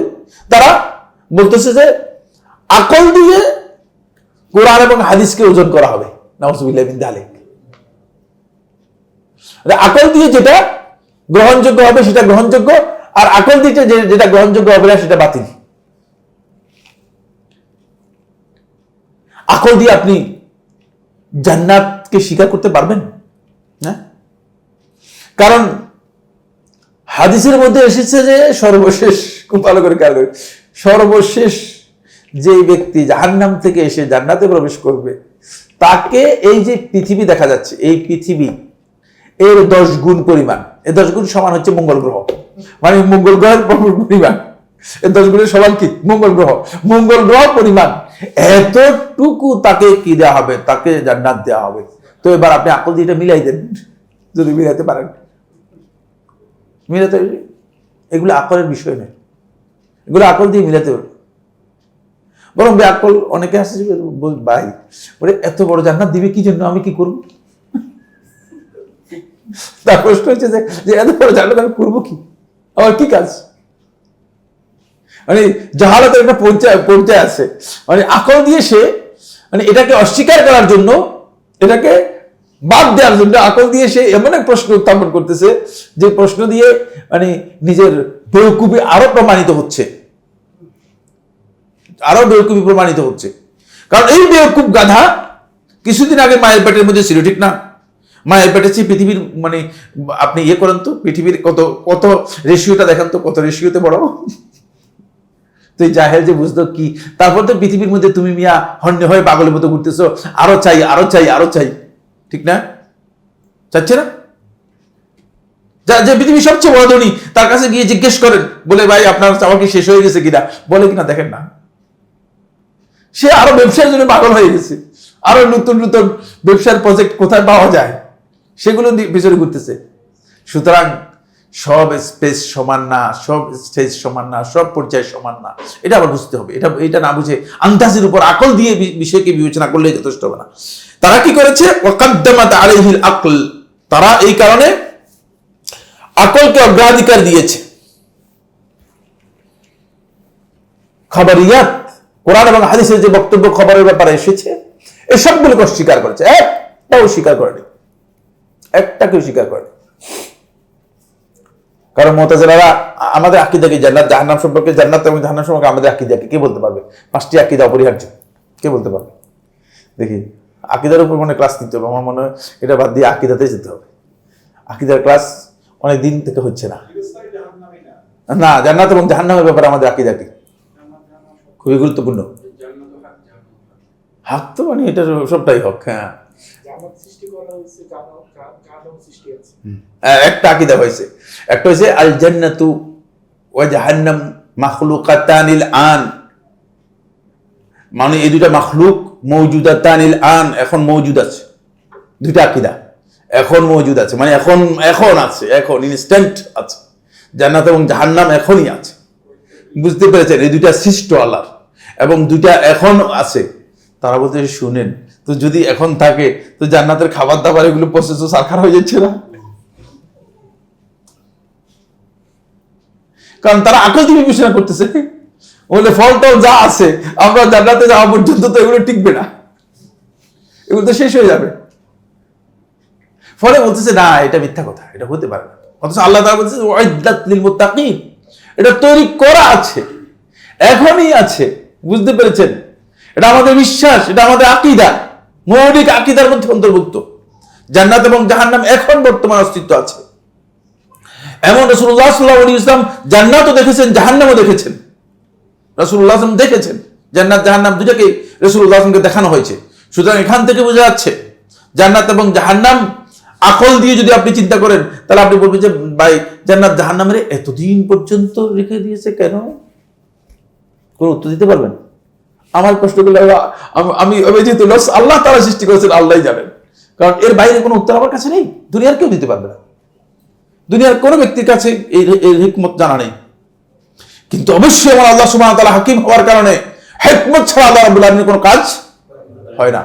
তারা বলতেছে যে আকল দিয়ে কোরআন এবং হাদিসকে ওজন করা হবে। নাউযুবিল্লাহি মিন যালিক। আকল দিয়ে যেটা গ্রহণযোগ্য হবে সেটা গ্রহণযোগ্য, আর আকল দিয়ে যেটা গ্রহণযোগ্য হবে না সেটা বাতিল। আকল দিয়ে আপনি জান্নাতকে স্বীকার করতে পারবেন না? কারণ হাদিসের মধ্যে এসেছে যে সর্বশেষ, খুব ভালো করে খেয়াল করেন, সর্বশেষ যে ব্যক্তি জাহান্নাম থেকে এসে জান্নাতে প্রবেশ করবে তাকে এই যে পৃথিবী দেখা যাচ্ছে, এই পৃথিবী এর 10 গুণ পরিমাণ, এই 10 গুণ সমান হচ্ছে মঙ্গল গ্রহ, মানে মঙ্গল গ্রহের পরিমাণ, এই 10 গুণের সমান কি? মঙ্গল গ্রহ। মঙ্গল গ্রহ পরিমাণ এতটুকু তাকে কি দেওয়া হবে? তাকে জান্নাত দেওয়া হবে। তো এবার আপনি আকল দিয়ে এটা মিলাই দেন, যদি মিলাইতে পারেন। মিলাতে, এগুলো আকলের বিষয় নয়, এগুলো আকল দিয়ে মিলাতে হবে। বরং আকল অনেকে আসে ভাই ওরে এত বড় জান্নাত দিবে কি জন্য, আমি কি করব? তার প্রশ্ন হচ্ছে যে এত বড় জান্নাত আমি করবো কি, আমার কি কাজ? মানে জাহালাতের একটা পর্যায়ে আছে, মানে আকল দিয়ে সে মানে এটাকে অস্বীকার করার জন্য, এটাকে বাদ দেওয়ার জন্য আকল দিয়ে সে এমন এক প্রশ্ন উত্থাপন করতেছে যে প্রশ্ন দিয়ে মানে নিজের বেওকুফি আরো প্রমাণিত হচ্ছে, আরো বেওকুফি প্রমাণিত হচ্ছে। কারণ এই বেওকুফ গাধা কিছুদিন আগে মায়ের পেটের মধ্যে ছিল, ঠিক না? মায়ের পেটে চেয়ে পৃথিবীর মানে আপনি ইয়ে করেন তো, পৃথিবীর কত রেশিওটা দেখেন তো, কত রেশিওতে বড়। তুই জাহেল যে বুঝতো কি, তারপর তো পৃথিবীর মধ্যে তুমি মিয়া হন্যে হয়ে পাগলের মতো ঘুরতেছো, আরো চাই আরো চাই আরো চাই, ঠিক না? চাচ্ছে না? যে পৃথিবীর সবচেয়ে বড় ধনী তার কাছে গিয়ে জিজ্ঞেস করেন, বলে ভাই আপনার চাওয়া কি শেষ হয়ে গেছে কিনা, বলে কিনা দেখেন না। সে আরো ব্যবসার জন্য পাগল হয়ে গেছে, আরো নতুন নতুন ব্যবসার প্রজেক্ট কোথায় পাওয়া যায় সেগুলো পিছনে ঘুরতেছে। সুতরাং সব স্পেস সমান না, সব স্টেজ সমান না, সব পর্যায়ে সমান না, এটা আবার বুঝতে হবে। এটা না বুঝে আন্দাজের উপর আকল দিয়ে বিষয়কে বিবেচনা করলে যথেষ্ট হবে না। তারা কি করেছে? ওয়াকাদ্দামাত আলাইহিল আকল, তারা এই কারণে আকলকে অগ্রাধিকার দিয়েছে। খবরিয়াত, কোরআন এবং হাদিসের যে বক্তব্য খবরের ব্যাপারে এসেছে এসবগুলোকে অস্বীকার করেছে, একটাও স্বীকার করেনি, একটাকেও স্বীকার করেনি। কারণ মুতাজিলারা আমাদের আকীদা কি জান্নাত জাহান্নাম সম্পর্কে, জান্নাত এবং জাহান্নাম সম্পর্কে আমাদের আকীদা কি কে বলতে পারবে? 5টি আকীদা অপরিহার্য, কে বলতে পারবে? দেখি, আকীদার উপর মনে ক্লাস নিতে হবে, আমার মনে হয় এটা বাদ দিয়ে আকীদাতে যেতে হবে। আকীদার ক্লাস অনেক দিন থেকে হচ্ছে না। না, জান্নাত এবং জাহান্নামের ব্যাপারে আমাদের আকীদা কি খুবই গুরুত্বপূর্ণ। হক তো মানে এটা সবটাই হক। হ্যাঁ, একটা আকীদা হয়েছে, একটা হয়েছে আল জান্নাতু ওয়া জাহান্নাম মাখলুকাতানিল আন, মানে এই দুইটা মাখলুক মওজুদাতানিল আন, এখন মওজুদ আছে। দুইটা আকীদা, এখন মওজুদ আছে মানে এখন আছে, এখন ইনস্ট্যান্ট আছে। জান্নাত এবং জাহান্নাম এখনই আছে, বুঝতে পেরেছেন? এই দুইটা সৃষ্ট আল্লাহর এবং দুইটা এখন আছে। তারা বলতে শুনেন তো, যদি এখন থাকে তো জান্নাতের খাবার দাবার এগুলো প্রসেস সারখার হয়ে যাচ্ছে না? কারণ তারা আকল দিয়ে বিবেচনা করতেছে, বলে ফলটাও যা আছে আমরা জান্নাতে যাওয়া পর্যন্ত তো এগুলো টিকবে না, এগুলো তো শেষ হয়ে যাবে। ফলে বলতেছে না, এটা মিথ্যা কথা, এটা হতে পারে না। অথচ আল্লাহ তাআলা বলতেছে উইদ্দাত লিল মুত্তাকিন, এটা তৈরি করা আছে, এখনই আছে। বুঝতে পেরেছেন? এটা আমাদের বিশ্বাস, এটা আমাদের আকীদা, মৌলিক আকীদার মধ্যে অন্তর্ভুক্ত। জান্নাত এবং জাহান্নাম এখন বর্তমান অস্তিত্ব আছে। এমন রাসূলুল্লাহ সাল্লাল্লাহু আলাইহি ওয়াসাল্লাম জান্নাতও দেখেছেন, জাহান্নামও দেখেছেন। রাসূলুল্লাহ সাল্লাল্লাহু আলাইহি ওয়াসাল্লাম দেখেছেন জান্নাত জাহান্নাম দুটোকে, রাসূলুল্লাহ সাল্লাল্লাহু আলাইহি ওয়াসাল্লামকে দেখানো হয়েছে। সুতরাং এখান থেকে বোঝা যাচ্ছে জান্নাত এবং জাহান্নাম আকল দিয়ে যদি আপনি চিন্তা করেন তাহলে আপনি বলবেন যে ভাই জান্নাত জাহান্নামের এতদিন পর্যন্ত রেখে দিয়েছে কেন? কোন উত্তর দিতে পারবেন? আমার প্রশ্নগুলো আমি যেহেতু আল্লাহ তাআলা সৃষ্টি করেছেন, আল্লাহই জানেন, কারণ এর বাইরে কোনো উত্তর আমার কাছে নেই, দুনিয়ার কেউ দিতে পারবে না, দুনিয়ার কোনো ব্যক্তির কাছে এই হিকমত জানা নেই। কিন্তু অবশ্যই আমার আল্লাহ সুবহানাহু ওয়া তাআলা হাকিম হওয়ার কারণে হিকমত ছাড়া আল্লাহ রাব্বুল আলামিনের কোনো কাজ হয় না,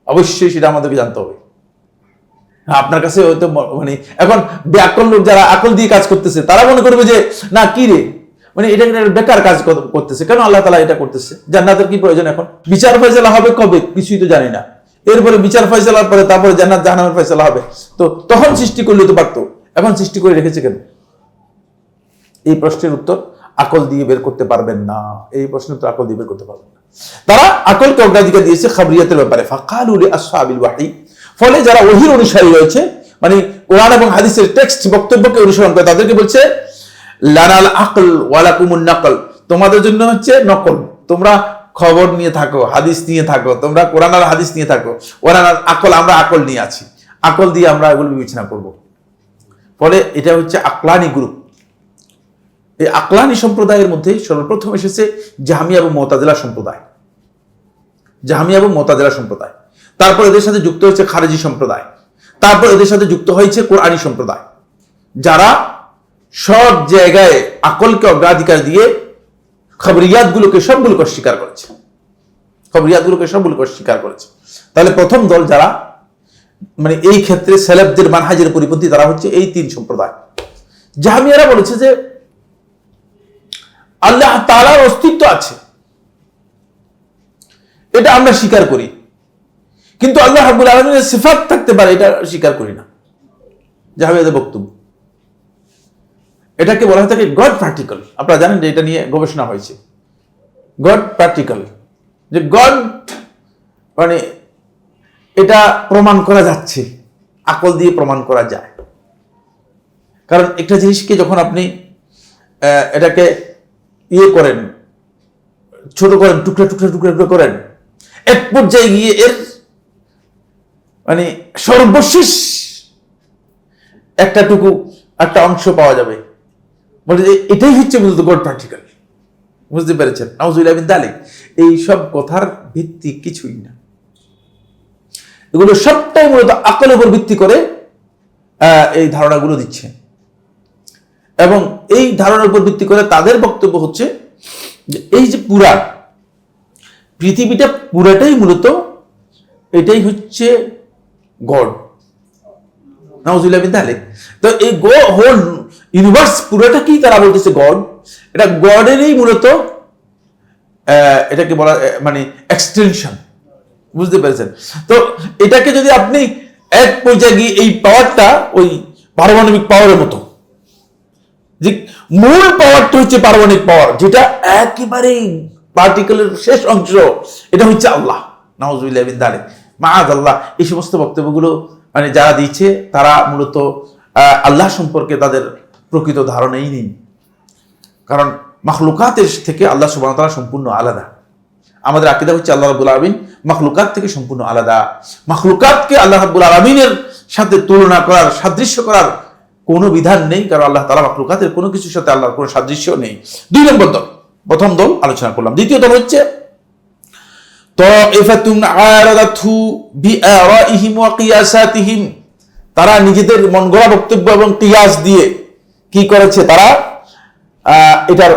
অবশ্যই সেটা আমাদেরকে জানতে হবে। আপনার কাছে হয়তো মানে এখন বেআকল লোক যারা আকল দিয়ে কাজ করতেছে তারা মনে করবে যে না কি রে, মানে এটা বেকার কাজ করতেছে কেন, আল্লাহ তাআলা এটা করতেছে, জান্নাতের কি প্রয়োজন, এখন বিচার ফয়সালা হবে কবে কিছুই তো জানি না, এরপরে বিচার ফয়সালার পরে তারপরে জান্নাত জাহান্নামের ফয়সালা হবে। তো তখন সৃষ্টি করলে তো পারতো, এখন সৃষ্টি করে রেখেছে কেন? এই প্রশ্নের উত্তর আকল দিয়ে বের করতে পারবেন না। এই প্রশ্নের উত্তর আকল দিয়ে বের করতে পারবেন না। তারা আকলকে অগ্রাধিকার দিয়েছে খাবরিয়াতের ব্যাপারে। ফাকালু লিআসহাবিল ওয়াহি, ফলে যারা ওহীর অনুসারী রয়েছে, মানে কোরআন এবং হাদিসের টেক্সট বক্তব্যকে অনুসরণ করে, তাদেরকে বলছে লানাল আকল ওয়া লাকুমুন নাকল, তোমাদের জন্য হচ্ছে নকল, তোমরা খবর নিয়ে থাকো, হাদিস নিয়ে থাকো, তোমরা কোরআন আর হাদিস নিয়ে থাকো। ওরানাল আকল, আমরা আকল নিয়ে আছি, আকল দিয়ে আমরা এগুলো বিবেচনা করব। ফলে এটা হচ্ছে আকলানি গ্রুপ। এই আকলানি সম্প্রদায়ের মধ্যে সর্বপ্রথম এসেছে জাহমিয়া এবং মুতাজিলা সম্প্রদায়। জাহমিয়া এবং মুতাজিলা সম্প্রদায়, তারপর এদের সাথে যুক্ত হয়েছে খারেজি সম্প্রদায়, তারপর এদের সাথে যুক্ত হয়েছে কোরআনী সম্প্রদায়, যারা সব জায়গায় আকলকে অগ্রাধিকার দিয়ে খবরিয়াতগুলোকে সবগুলোকে অস্বীকার করেছে, খবরিয়াতগুলোকে সবগুলোকে অস্বীকার করেছে। তাহলে প্রথম দল যারা মানে এই ক্ষেত্রে সেলেফদের মানহাজের পরিপন্থী, তারা হচ্ছে এই তিন সম্প্রদায়। জাহমিয়ারা বলেছে যে আল্লাহ তাআলার অস্তিত্ব আছে, এটা আমরা স্বীকার করি, কিন্তু আল্লাহ রাব্বুল আলামিনের সিফাত থাকতে পারে এটা স্বীকার করি না। জাহমিয়াদের বক্তব্য, এটাকে বলা হয় থাকে গড পার্টিকল। আপনারা জানেন যে এটা নিয়ে গবেষণা হয়েছে, গড পার্টিকল, যে গড মানে এটা প্রমাণ করা যাচ্ছে, আকল দিয়ে প্রমাণ করা যায়। কারণ একটা জিনিসকে যখন আপনি এটাকে ইয়ে করেন, ছোট করেন, টুকরা টুকরা টুকরা টুকরা করেন, এক পর্যায়ে গিয়ে এর মানে সর্বশেষ একটা অংশ পাওয়া যাবে, বলে যে এটাই হচ্ছে মূলত গড পার্টিকল। বুঝতে পেরেছেন? নাউযুবিল্লাহি মিন যালিক। এই সব কথার ভিত্তি কিছুই না, এগুলো সবটাই মূলত আকলের উপর ভিত্তি করে এই ধারণাগুলো দিচ্ছে, এবং এই ধারণার উপর ভিত্তি করে তাদের বক্তব্য হচ্ছে যে এই যে পুরা পৃথিবীটা পুরাটাই মূলত এটাই হচ্ছে গড। নাউযুবিল্লাহি মিন যালিক। তো এই হোল ইউনিভার্স পুরোটাকেই তারা বলতেছে গড, এটা গডেরই মূলত এটাকে বলা মানে এক্সটেনশন। বুঝতে পেরেছেন? তো এটাকে যদি আপনি এক পর্যায়ে গিয়ে এই পাওয়ারটা ওই পারমাণবিক পাওয়ারের মতো, যে মূল পাওয়ারটা হচ্ছে পারমাণবিক পাওয়ার, যেটা একেবারে পার্টিকেলের শেষ অংশ, এটা হচ্ছে আল্লাহ। নাউযুবিল্লাহি মিন যালিক, মাআযাল্লাহ। এই সমস্ত বক্তব্যগুলো মানে যারা দিচ্ছে তারা মূলত আল্লাহ সম্পর্কে তাদের প্রকৃত ধারণাই নেই। কারণ মাখলুকাতের থেকে আল্লাহ সুবহানাহু ওয়া তাআলা সম্পূর্ণ আলাদা। আমাদের আকীদা হচ্ছে আল্লাহ রাব্বুল আলামিন মাখলুকাত থেকে সম্পূর্ণ আলাদা। মাখলুকাতকে আল্লাহ রাব্বুল আলামিনের সাথে তুলনা করার, সাদৃশ্য করার কোনো বিধান নেই, কারণ আল্লাহ তাআলা মাখলুকাতের কোনো কিছুর সাথে আল্লাহর কোনো সাদৃশ্য নেই। দুই নম্বর দল, প্রথম দল আলোচনা করলাম। দ্বিতীয় দল হচ্ছে তাইফাতুন আরাদাতহু বিআরাইহিম ওয়া কিয়াসাতিহিম, তারা নিজেদের মন গড়া বক্তব্য এবং কিয়াস দিয়ে কি করেছে, তারা এটার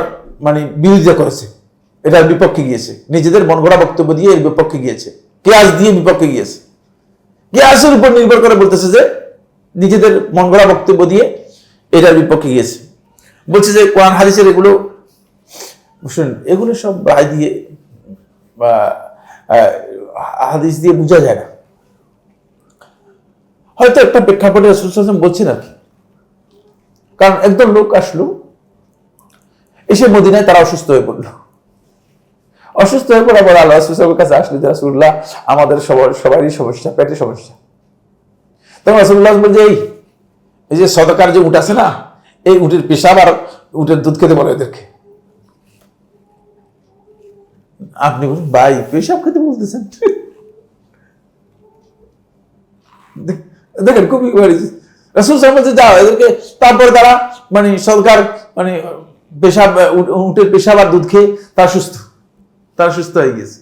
মানে বিরোধিতা করেছে, এটার বিপক্ষে গিয়েছে, নিজেদের মন গড়া বক্তব্য দিয়ে এর বিপক্ষে গিয়েছে, কিয়াস দিয়ে বিপক্ষে গিয়েছে। কিয়াসের উপর নির্ভর করে বলতেছে যে নিজেদের মন গড়া বক্তব্য দিয়ে এটার বিপক্ষে গিয়েছে। বলছে যে কোরআন হাদিসের এগুলো শুনুন, এগুলো সব রায় দিয়ে বা হাদিস দিয়ে বোঝা যায় না। হয়তো একটা প্রেক্ষাপটে রাসূল সাল্লাল্লাহু আলাইহি ওয়াসাল্লাম বলছেন আর কি। কারণ একদল লোক আসলো, এসে মদিনায় তারা অসুস্থ হয়ে পড়লো। অসুস্থ হয়ে পড়ার পর আল্লাহ রাসূলের কাছে আসলো, যে রাসূলুল্লাহ আমাদের সবারই সমস্যা, পেটের সমস্যা। তখন রাসূলুল্লাহ বলছে এই যে সদকার যে উট আছে না, এই উটের পেশাব আর উটের দুধ খেতে বলে এদেরকে। আপনি বলুন ভাই, পেশাব খেতে বলতেছেন? দেখেন খুবই রাসূল সাল্লাল্লাহু যাও এদেরকে। তারপরে তারা মানে সরকার মানে পেশাব, উটের পেশাব আর দুধ খেয়ে তারা সুস্থ হয়ে গেছে।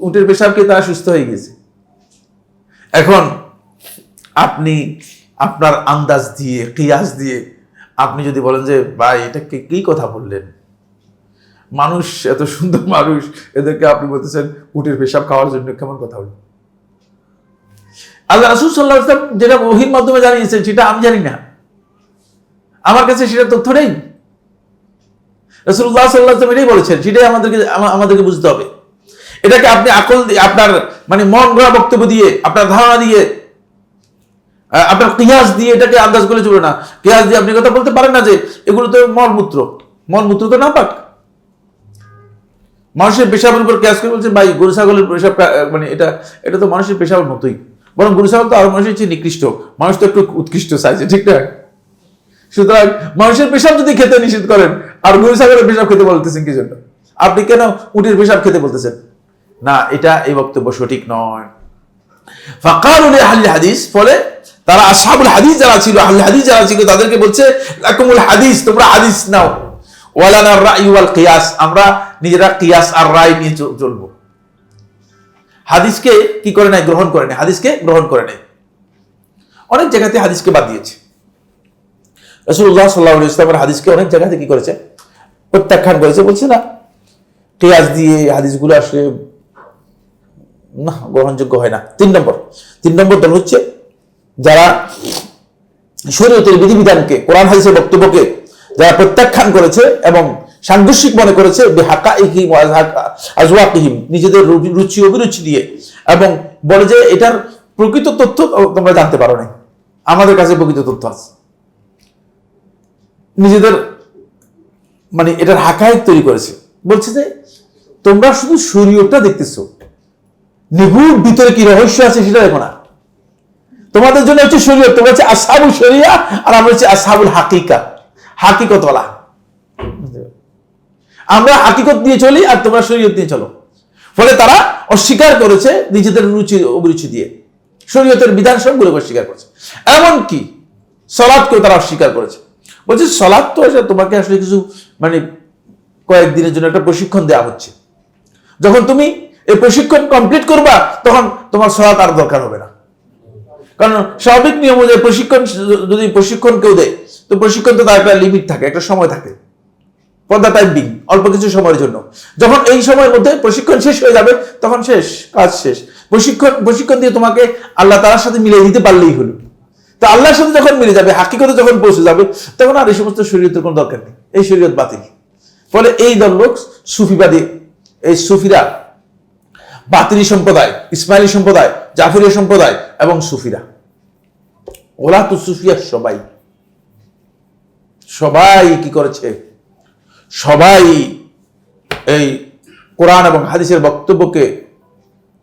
উটের পেশাব খেয়ে তারা সুস্থ হয়ে গেছে। এখন আপনি আপনার আন্দাজ দিয়ে, কিয়াস দিয়ে আপনি যদি বলেন যে ভাই এটাকে কি কথা বললেন, মানুষ এত সুন্দর মানুষ, এদেরকে আপনি বলতেছেন উটের পেশাব খাওয়ার জন্য, কেমন কথা হলো? আল্লাহ রাসূল সাল্লাল্লাহু আলাইহি ওয়াসাল্লাম যেটা ওহীর মাধ্যমে জানিয়েছেন সেটা আমি জানি না, আমার কাছে সেটা তথ্য নেই। রাসূলুল্লাহ সাল্লাল্লাহু আলাইহি ওয়াসাল্লাম এটাই বলেছেন, সেটাই আমাদেরকে বুঝতে হবে। এটাকে আপনি আকল দিয়ে, আপনার মানে মন গড়া বক্তব্য দিয়ে, আপনার ধারণা দিয়ে, আপনার কিয়াস দিয়ে এটাকে আন্দাজ করে চলবে না। কিয়াস দিয়ে আপনি কথা বলতে পারেন না যে এগুলো তো মলমূত্র তো নাপাক। মানুষের পেশাবের উপর কিয়াস করে বলছে ভাই গরু ছাগলের পেশাব, মানে এটা তো মানুষের পেশাবের মতোই, বরং গরু ছাগল তো আরো মানুষের চেয়ে নিকৃষ্ট, মানুষ তো একটু উৎকৃষ্ট চাইছে, ঠিক না? সুতরাং মানুষের পেশাব যদি খেতে নিষেধ করেন আর গরু ছাগলের পেশাব খেতে বলতেছেন কি জন্য? আপনি কেন উটের পেশাব খেতে বলতেছেন? না, এটা এই বক্তব্য সঠিক নয়। ফাকালু লিআহলি হাদিস, ফলে তারা আসহাবুল হাদিস যারা ছিল, আহলে হাদিস যারা ছিল, তাদেরকে বলছে লাকুমুল হাদিস, তোমরা হাদিস নাও, ওয়ালানা রাই ওয়াল কিয়াস, আমরা নিজেরা কিয়াস আর রায় নিয়ে চলবো। হাদিসকে কি করে নাই? গ্রহণ করে নাই। হাদিসকে গ্রহণ করে নাই। অনেক জায়গাতে হাদিসকে বাদ দিয়েছে। রাসূলুল্লাহ সাল্লাল্লাহু আলাইহি ওয়াসাল্লামের হাদিসকে অনেক জায়গাতে কি করেছে? প্রত্যাখ্যান করেছে। বলছে না, কিয়াস দিয়ে হাদিসগুলো আসলে না, গ্রহণযোগ্য হয় না। তিন নম্বর দল হচ্ছে যারা শরীয়তের বিধিবিধানকে, কোরআন হাদিসের বক্তব্যকে যারা প্রত্যাখ্যান করেছে এবং সাংঘর্ষিক মনে করেছে বিহাকাইহিম ওয়া আজওয়াকিহিম, নিজেদের রুচি অভিরুচি দিয়ে, এবং বলে যে এটার প্রকৃত তথ্য তোমরা জানতে পারো না, আমাদের কাছে প্রকৃত তথ্য আছে। নিজেদের মানে এটার হাকায়েক তৈরি করেছে। বলছে যে তোমরা শুধু শরীয়তটা দেখতেছো, নিগুড় ভিতরে কি রহস্য আছে সেটা দেখো না। তোমাদের জন্য হচ্ছে শরীয়ত, তোমরা হচ্ছে আসহাবুল শরিয়া আর আমরা হচ্ছে আসহাবুল হাকিকা, হাকিকতওয়ালা। আমরা হাকিকত নিয়ে চলি আর তোমরা শরীয়ত নিয়ে চলো। ফলে তারা অস্বীকার করেছে নিজেদের রুচি অভিরুচি দিয়ে, শরীয়তের বিধান সবগুলো অস্বীকার করেছে। এমনকি সালাতকেও তারা অস্বীকার করেছে। বলছে সালাত তো তোমাকে আসলে কিছু মানে কয়েকদিনের জন্য একটা প্রশিক্ষণ দেওয়া হচ্ছে, যখন তুমি এই প্রশিক্ষণ কমপ্লিট করবা তখন তোমার সালাত আর দরকার হবে না। কারণ স্বাভাবিক নিয়ম অনুযায়ী প্রশিক্ষণ কেউ দেয় তো প্রশিক্ষণ তো তার একটা লিমিট থাকে, একটা সময় থাকে, ফর দ্য টাইম বিং, অল্প কিছু সময়ের জন্য। যখন এই সময়ের মধ্যে প্রশিক্ষণ শেষ হয়ে যাবে তখন শেষ, কাজ শেষ। প্রশিক্ষণ দিয়ে তোমাকে আল্লাহ তাআলার সাথে মিলিয়ে দিতে পারলেই হলো। তো আল্লাহর সাথে যখন মিলে যাবে, হাকিকতে যখন পৌঁছে যাবে, তখন আর এই সমস্ত শরীয়তের কোনো দরকার নেই, এই শরীয়ত বাতিল। ফলে এই দল লোক সুফিবাদী, এই সুফিরা, বাতিলি সম্প্রদায়, ইসমাইলি সম্প্রদায়, জাফরিয়া সম্প্রদায় এবং সুফিরা, ওরা তো সুফিয়া সবাই কি করেছে? সবাই এই কোরআন এবং হাদিসের বক্তব্যকে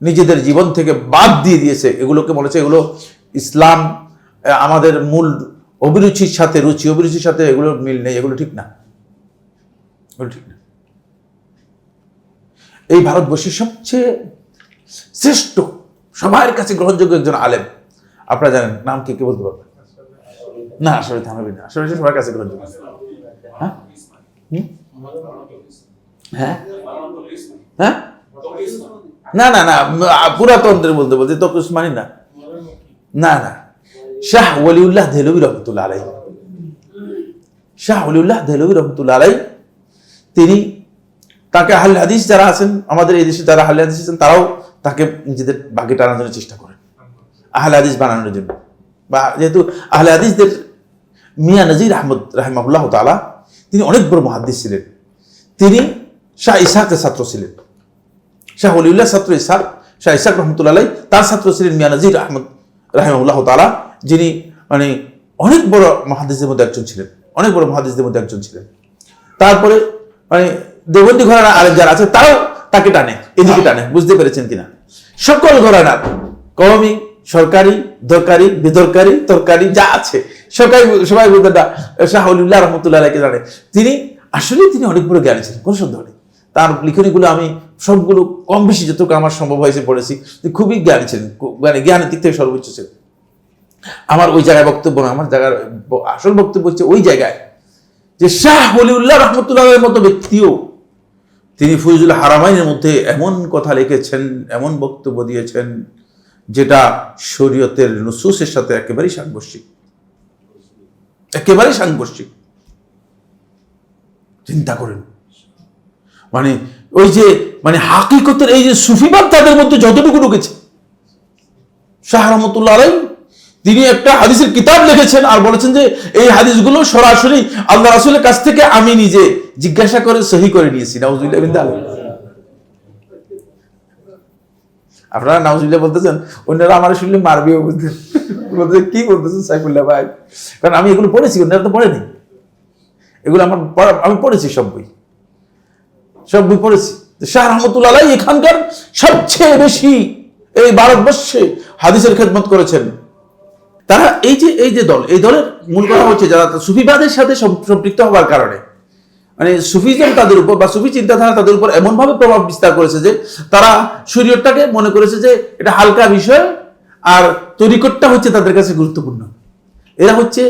নিজেদের জীবন থেকে বাদ দিয়ে দিয়েছে। এগুলোকে বলেছে এগুলো ইসলাম, আমাদের মূল অভিরুচির সাথে, রুচি অভিরুচির সাথে এগুলোর মিল নেই, এগুলো ঠিক না, এগুলো ঠিক না। এই ভারতবর্ষের সবচেয়ে শ্রেষ্ঠ, সবার কাছে গ্রহণযোগ্য একজন আলেম, আপনারা জানেন নাম কি বলতে পারবেন? না, আসলে থামাবি না, আসলে সবার কাছে গ্রহণযোগ্য। হ্যাঁ হ্যাঁ হ্যাঁ, না না না, পুরাতন্ত্রের বলতে তকি উসমানী না, না না, শাহ ওয়ালিউল্লাহ দেহলভী রহমতুল্লাহ আলাই। শাহ ওয়ালিউল্লাহ দেহলভী রহমতুল্লাহ আলাই, তিনি, তাকে আহলে হাদিস যারা আছেন, আমাদের এই দেশে যারা আহলে হাদিস আছেন, তারাও তাকে নিজেদের ভাগে টানার জন্য চেষ্টা করেন, আহলে হাদিস বানানোর জন্য। বা যেহেতু আহলে হাদিসদের মিয়া নজির আহমদ রাহিমাহুল্লাহ তাআলা, তিনি অনেক বড় মুহাদ্দিস ছিলেন। তিনি শাহ ইসহাকের ছাত্র ছিলেন, শাহ ওয়ালিউল্লাহ ছাত্র ইসহাক, শাহ ইসহাক রহমতুল্লাহ আলাই, তার ছাত্র ছিলেন মিয়া নজির আহমদ রাহিমাহুল্লাহ তাআলা, যিনি মানে অনেক বড় মুহাদ্দিসদের মধ্যে একজন ছিলেন, অনেক বড় মুহাদ্দিসদের মধ্যে একজন ছিলেন। তারপরে মানে দেওবন্দি ঘরানা আলেম যারা আছে তারাও তাকে টানে, এদিকে টানে, বুঝতে পেরেছেন কিনা? সকল ঘরানার, কওমি, সরকারি, দরকারি, বেদরকারি, তরকারি যা আছে সবাই বলতে শাহ ওয়ালিউল্লাহ রহমতুল্লাহ আলাইকে জানে। তিনি আসলে তিনি অনেক বড় জ্ঞানী ছিলেন, কোনো সন্দেহ নেই। তার লিখনীগুলো আমি সবগুলো কম বেশি যতটুকু আমার সম্ভব হয়েছে পড়েছি। তিনি খুবই জ্ঞানী ছিলেন, মানে জ্ঞানের দিক থেকে সর্বোচ্চ ছিলেন। আমার ওই জায়গায় বক্তব্য না, আমার জায়গার আসল বক্তব্য হচ্ছে ওই জায়গায় যে শাহ ওয়ালিউল্লাহ রহমতুল্লাহের মতো ব্যক্তিও তিনি ফয়জুল হারামাইনের মধ্যে এমন কথা লিখেছেন, এমন বক্তব্য দিয়েছেন যেটা শরীয়তের নুসুসের সাথে একেবারেই সাংঘর্ষিক, একেবারেই সাংঘর্ষিক। চিন্তা করেন, মানে ওই যে মানে হাকিকতের এই যে সুফিবাদ তাদের মধ্যে যতটুকু ঢুকেছে। শাহ রহমতুল্লাহ আলাই তিনি একটা হাদিসের কিতাব লিখেছেন আর বলেছেন যে এই হাদিসগুলো সরাসরি আল্লাহ রাসূলের কাছ থেকে আমি নিজে জিজ্ঞাসা করে সহি করে নিয়েছি। নাউযুবিল্লাহ মিন যালিক। আপনারা নাউজুবিল্লাহ বলতেছেন, অন্যরা আমার শুনলে মারবিও, বলতে কি বলতেছেন সাইফুল্লাহ ভাই, কারণ আমি এগুলো পড়েছি, অন্যরা তো পড়েনি। এগুলো আমি পড়েছি, সব বই পড়েছি। শাহ রহমতুল্লাহ আলাইহি এখানকার সবচেয়ে বেশি এই ভারতবর্ষে হাদিসের খেদমত করেছেন। তারা এই যে দল, এই দলের মূল কথা হচ্ছে যারা সুফিবাদের সাথে সম্পৃক্ত হওয়ার কারণে, মানে সুফিজম তাদের উপর বা সুফি চিন্তাধারা তাদের উপর এমন ভাবে প্রভাব বিস্তার করেছে যে তারা শরীয়তটাকে মনে করেছে যে এটা হালকা বিষয়, আর তরিকতটা হচ্ছে তাদের কাছে গুরুত্বপূর্ণ। এরা হচ্ছে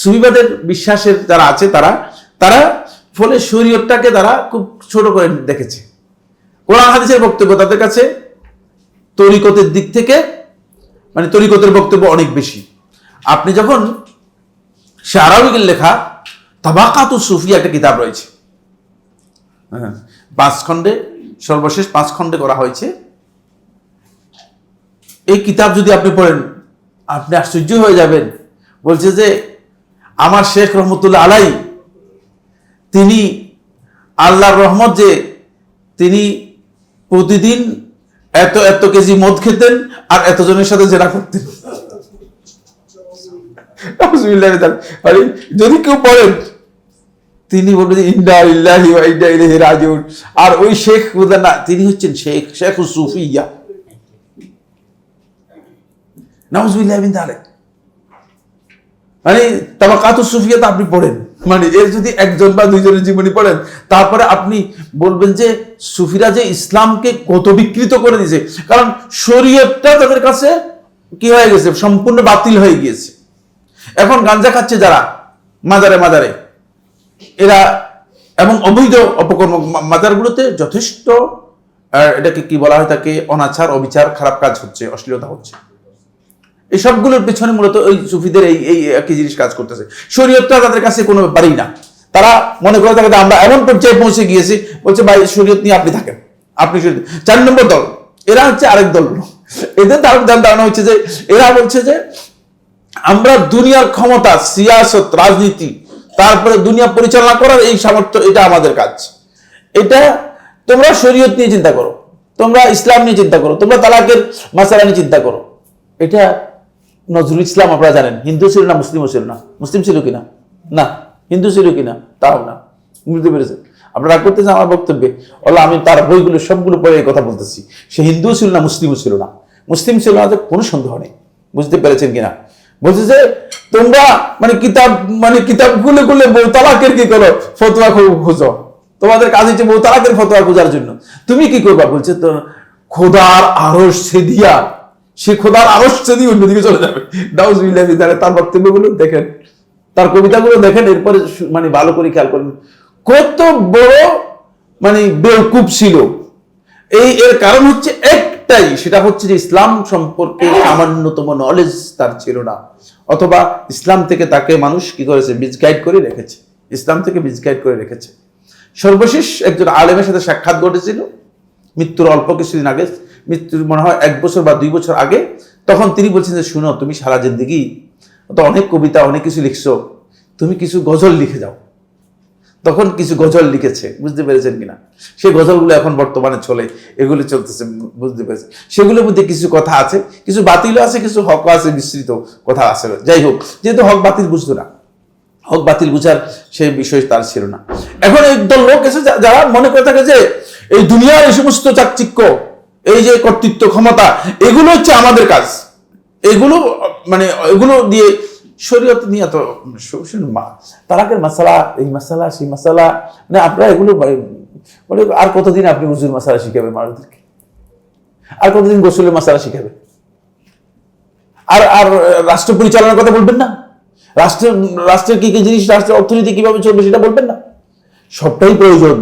সুফিবাদের বিশ্বাসের যারা আছে, তারা ফলে শরীয়তটাকে তারা খুব ছোট করে দেখেছে। কোরআন হাদিসের বক্তব্য তাদের কাছে তরিকতের দিক থেকে, মানে তরিকতের বক্তব্য অনেক বেশি। আপনি যখন শারাউইর লেখা তাবাকাতুস সুফিয়া একটা কিতাব রয়েছে, 5 খণ্ডে, সর্বশেষ 5 খণ্ডে করা হয়েছে। এই কিতাব যদি আপনি পড়েন আপনি আশ্চর্য হয়ে যাবেন। বলছে যে আমার শেখ রহমতুল্লাহ আলাই, তিনি আল্লাহর রহমত যে তিনি প্রতিদিন এত কেজি মদ খেতেন আর এতজনের সাথে জেরা করতেন। যদি কেউ পড়েন তিনি বলবেন ইন্না লিল্লাহি ওয়া ইন্না ইলাইহি রাজিউন। আর ওই শেখ না, তিনি হচ্ছেন শেখ সুফিয়া। নাউজুবিল্লাহি মিন যালিক। মানে তাবাকাতুস সুফিয়াতে আপনি পড়েন, মানে এর যদি একজন বা দুইজনের জীবনী পড়েন, তারপরে আপনি বলবেন যে সুফিরা যে ইসলামকে কত বিকৃত করে দিয়েছে। কারণ শরীয়তটা তাদের কাছে কি হয়ে গেছে, সম্পূর্ণ বাতিল হয়ে গিয়েছে। এখন গাঞ্জা খাচ্ছে যারা মাজারে, এরা এবং অবৈধ অপকর্ম মাজারগুলোতে যথেষ্ট, এটাকে কি বলা হয়, তাকে অনাচার, অবিচার, খারাপ কাজ হচ্ছে, অশ্লীলতা হচ্ছে। এই সবগুলোর পেছনে মূলত ওই সুফিদের এই একই জিনিস কাজ করতেছে। শরীয়তটা তাদের কাছে কোনো ব্যাপারই না। তারা মনে করে থাকে আমরা এমন পর্যায়ে পৌঁছে গিয়েছি, বলছে ভাই শরীয়ত নিয়ে আপনি থাকেন, আপনি 4 নম্বর দল। এরা হচ্ছে আরেক দল। এদের ধারণা হচ্ছে যে এরা বলছে যে আমরা দুনিয়ার ক্ষমতা, সিয়াসত, রাজনীতি, তারপরে দুনিয়া পরিচালনা করার এই সামর্থ্য, এটা আমাদের কাজ। এটা তোমরা শরীয়ত নিয়ে চিন্তা করো, তোমরা ইসলাম নিয়ে চিন্তা করো, তোমরা তালাকের মাসালা নিয়ে চিন্তা করো। এটা নজরুল ইসলাম আপনারা জানেন, হিন্দু ছিল না, মুসলিমও ছিল না। মুসলিম ছিল কিনা? না। হিন্দু ছিল কিনা? তাও না। বুঝতে পেরেছেন? আপনারা রাগ করতেছেন আমার বক্তব্যে? আমি তার বইগুলো সবগুলো পড়ে এই কথা বলতেছি। সে হিন্দু ছিল না, মুসলিমও ছিল না। মুসলিম ছিল না, কোনো সন্দেহ নেই। বুঝতে পেরেছেন কিনা? বলছে যে তোমরা কিতাব খুলে বউ তালাকের কি করো, ফতোয়া খোঁজো। তোমাদের কাজ হচ্ছে বউ তালাকের ফতোয়া খোঁজার জন্য। তুমি কি করবা? বলছে তো খোদার আরশ ছেদিয়া, সে খোদার আরশ ছেদিয়ে অন্যদিকে চলে যাবে। নাউজুবিল্লাহি মিন যালিক। তার বক্তব্যগুলো দেখেন, তার কবিতাগুলো দেখেন, এরপরে ভালো করে খেয়াল করেন কত বড় বেওকুফ ছিল। এর কারণ হচ্ছে একটাই, সেটা হচ্ছে যে ইসলাম সম্পর্কে সামান্যতম নলেজ তার ছিল না, অথবা ইসলাম থেকে তাকে মানুষ কি করেছে, মিসগাইড করে রেখেছে, ইসলাম থেকে মিসগাইড করে রেখেছে। সর্বশেষ একজন আলেমের সাথে সাক্ষাৎ ঘটেছিল মৃত্যুর অল্প কিছুদিন আগে, মৃত্যুর মনে হয় 1 বছর বা 2 বছর আগে। তখন তিনি বলছেন যে শুনো, তুমি সারা জিন্দেগি তো অনেক কবিতা, অনেক কিছু লিখছো, তুমি কিছু গজল লিখে যাও। তখন কিছু গজল লিখেছে, বুঝতে পেরেছেন কিনা? সেই গজলগুলো এখন বর্তমানে চলে, এগুলো চলতেছে, বুঝতে পেরেছেন? সেগুলোর মধ্যে কিছু কথা আছে, কিছু বাতিলও আছে, কিছু হক আছে, মিশ্রিত কথা আছে। যাই হোক, যেহেতু হক বাতিল বুঝতো না, হক বাতিল বুঝার সেই বিষয় তার ছিল না। এখন একদল লোক এসে যারা মনে করে থাকে যে এই দুনিয়ার এই সমস্ত চাকচিক্য, এই যে কর্তৃত্ব, ক্ষমতা, এগুলো হচ্ছে আমাদের কাজ, এগুলো দিয়ে শরীয়ত নিয়ে তো তালাকের মাসালা, এই মাসালা, সেই মাসালা, আপনারা এগুলো আর কতদিন আপনি উজুর মাসালা শিখাবে মানুষদেরকে? আর কতদিন গোসলের মাসালা শিখাবে? আর রাষ্ট্র পরিচালনার কথা বলবেন না? রাষ্ট্রের কি কি জিনিস, রাষ্ট্রের অর্থনীতি কিভাবে চলবে সেটা বলবেন না? সবটাই প্রয়োজন,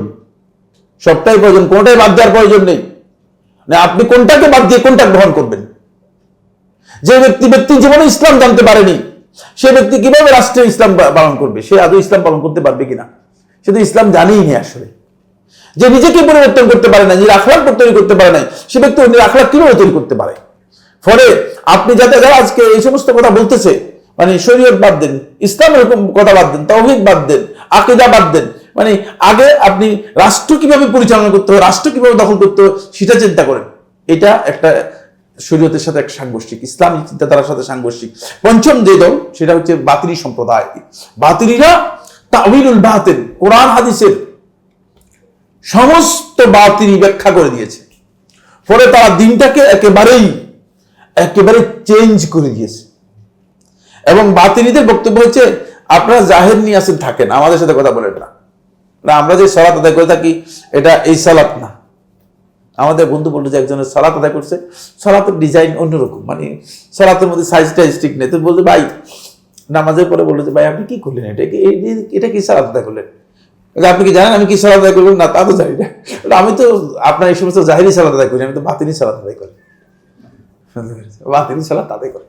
কোনটাই বাদ দেওয়ার প্রয়োজন নেই। আপনি কোনটাকে বাদ দিয়ে কোনটা গ্রহণ করবেন? যে ব্যক্তি জীবনে ইসলাম জানতে পারেনি, সে ব্যক্তি কিভাবে রাষ্ট্রে ইসলাম পালন করবে? সে আদৌ ইসলাম পালন করতে পারবে কিনা? সে তো ইসলাম জানেই নি আসলে। যে নিজেকে পরিবর্তন করতে পারে না, নিজের আখলাক তৈরি করতে পারে না, সে ব্যক্তি অন্যের আখলাক কিভাবে তৈরি করতে পারে? ফলে আপনি যারা আজকে এই সমস্ত কথা বলতেছে, শরীয়ত বাদ দেন, ইসলাম এরকম কথা বাদ দেন, তাওহীদ বাদ দেন, আকীদা বাদ দেন, আগে আপনি রাষ্ট্র কিভাবে পরিচালনা করতে হবে, রাষ্ট্র কিভাবে দখল করতে হবে সেটা চিন্তা করেন। এটা একটা শরীয়তের সাথে এক সাংঘর্ষিক, ইসলামী চিন্তাধারার সাথে সাংঘর্ষিক। পঞ্চম যে দল সেটা হচ্ছে বাতিলি সম্প্রদায়। বাতিলিরা তাউইলুল বাতিল, কোরআন হাদিসের সমস্ত বাতিল ব্যাখ্যা করে দিয়েছে, ফলে তারা দিনটাকে একেবারে চেঞ্জ করে দিয়েছে। এবং বাতিলিদের বক্তব্য হচ্ছে, আপনারা জাহের নিয়ে আসেন, থাকেন, আমাদের সাথে কথা বলেন না। আমরা যে সালাত আদায় করে থাকি এটা এই সালাত না। আমাদের বন্ধু বললো যে একজনের সালাত আদায় করছে, সালাতের ডিজাইন অন্যরকম, মানে সালাতের মধ্যে সাইজটা স্ট্রিক নেই। তো বলতে ভাই নামাজের পরে বললো যে ভাই আপনি কি করলেন, এটা কি সালাত আদায় করলেন? আপনি কি জানেন আমি কি সালাত আদায় করবেন? না, তা তো জানি না। আমি তো আপনার এই সমস্ত জাহিরি সালাত আদায় করি, আমি তো বাতিনি সালাত আদায় করি। বাতিনি সালাত আদায় করে